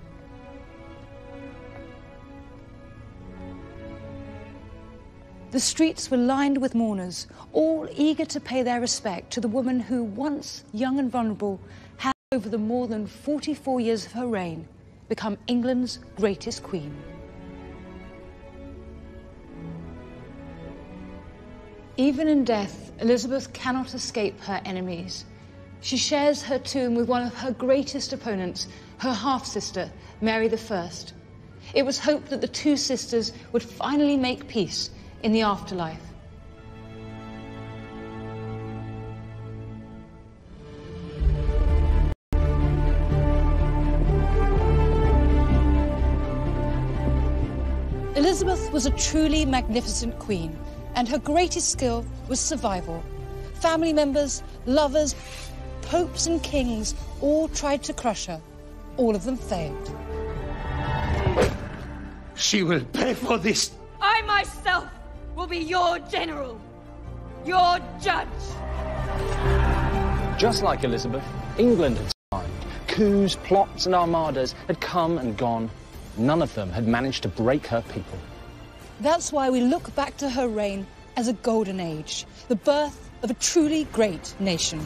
The streets were lined with mourners, all eager to pay their respect to the woman who, once young and vulnerable, had, over the more than 44 years of her reign, become England's greatest queen. Even in death, Elizabeth cannot escape her enemies. She shares her tomb with one of her greatest opponents, her half-sister, Mary I. It was hoped that the two sisters would finally make peace in the afterlife. Elizabeth was a truly magnificent queen, and her greatest skill was survival. Family members, lovers, popes and kings all tried to crush her. All of them failed. She will pay for this. I myself will be your general, your judge. Just like Elizabeth, England had survived. Coups, plots and armadas had come and gone. None of them had managed to break her people. That's why we look back to her reign as a golden age, the birth of a truly great nation.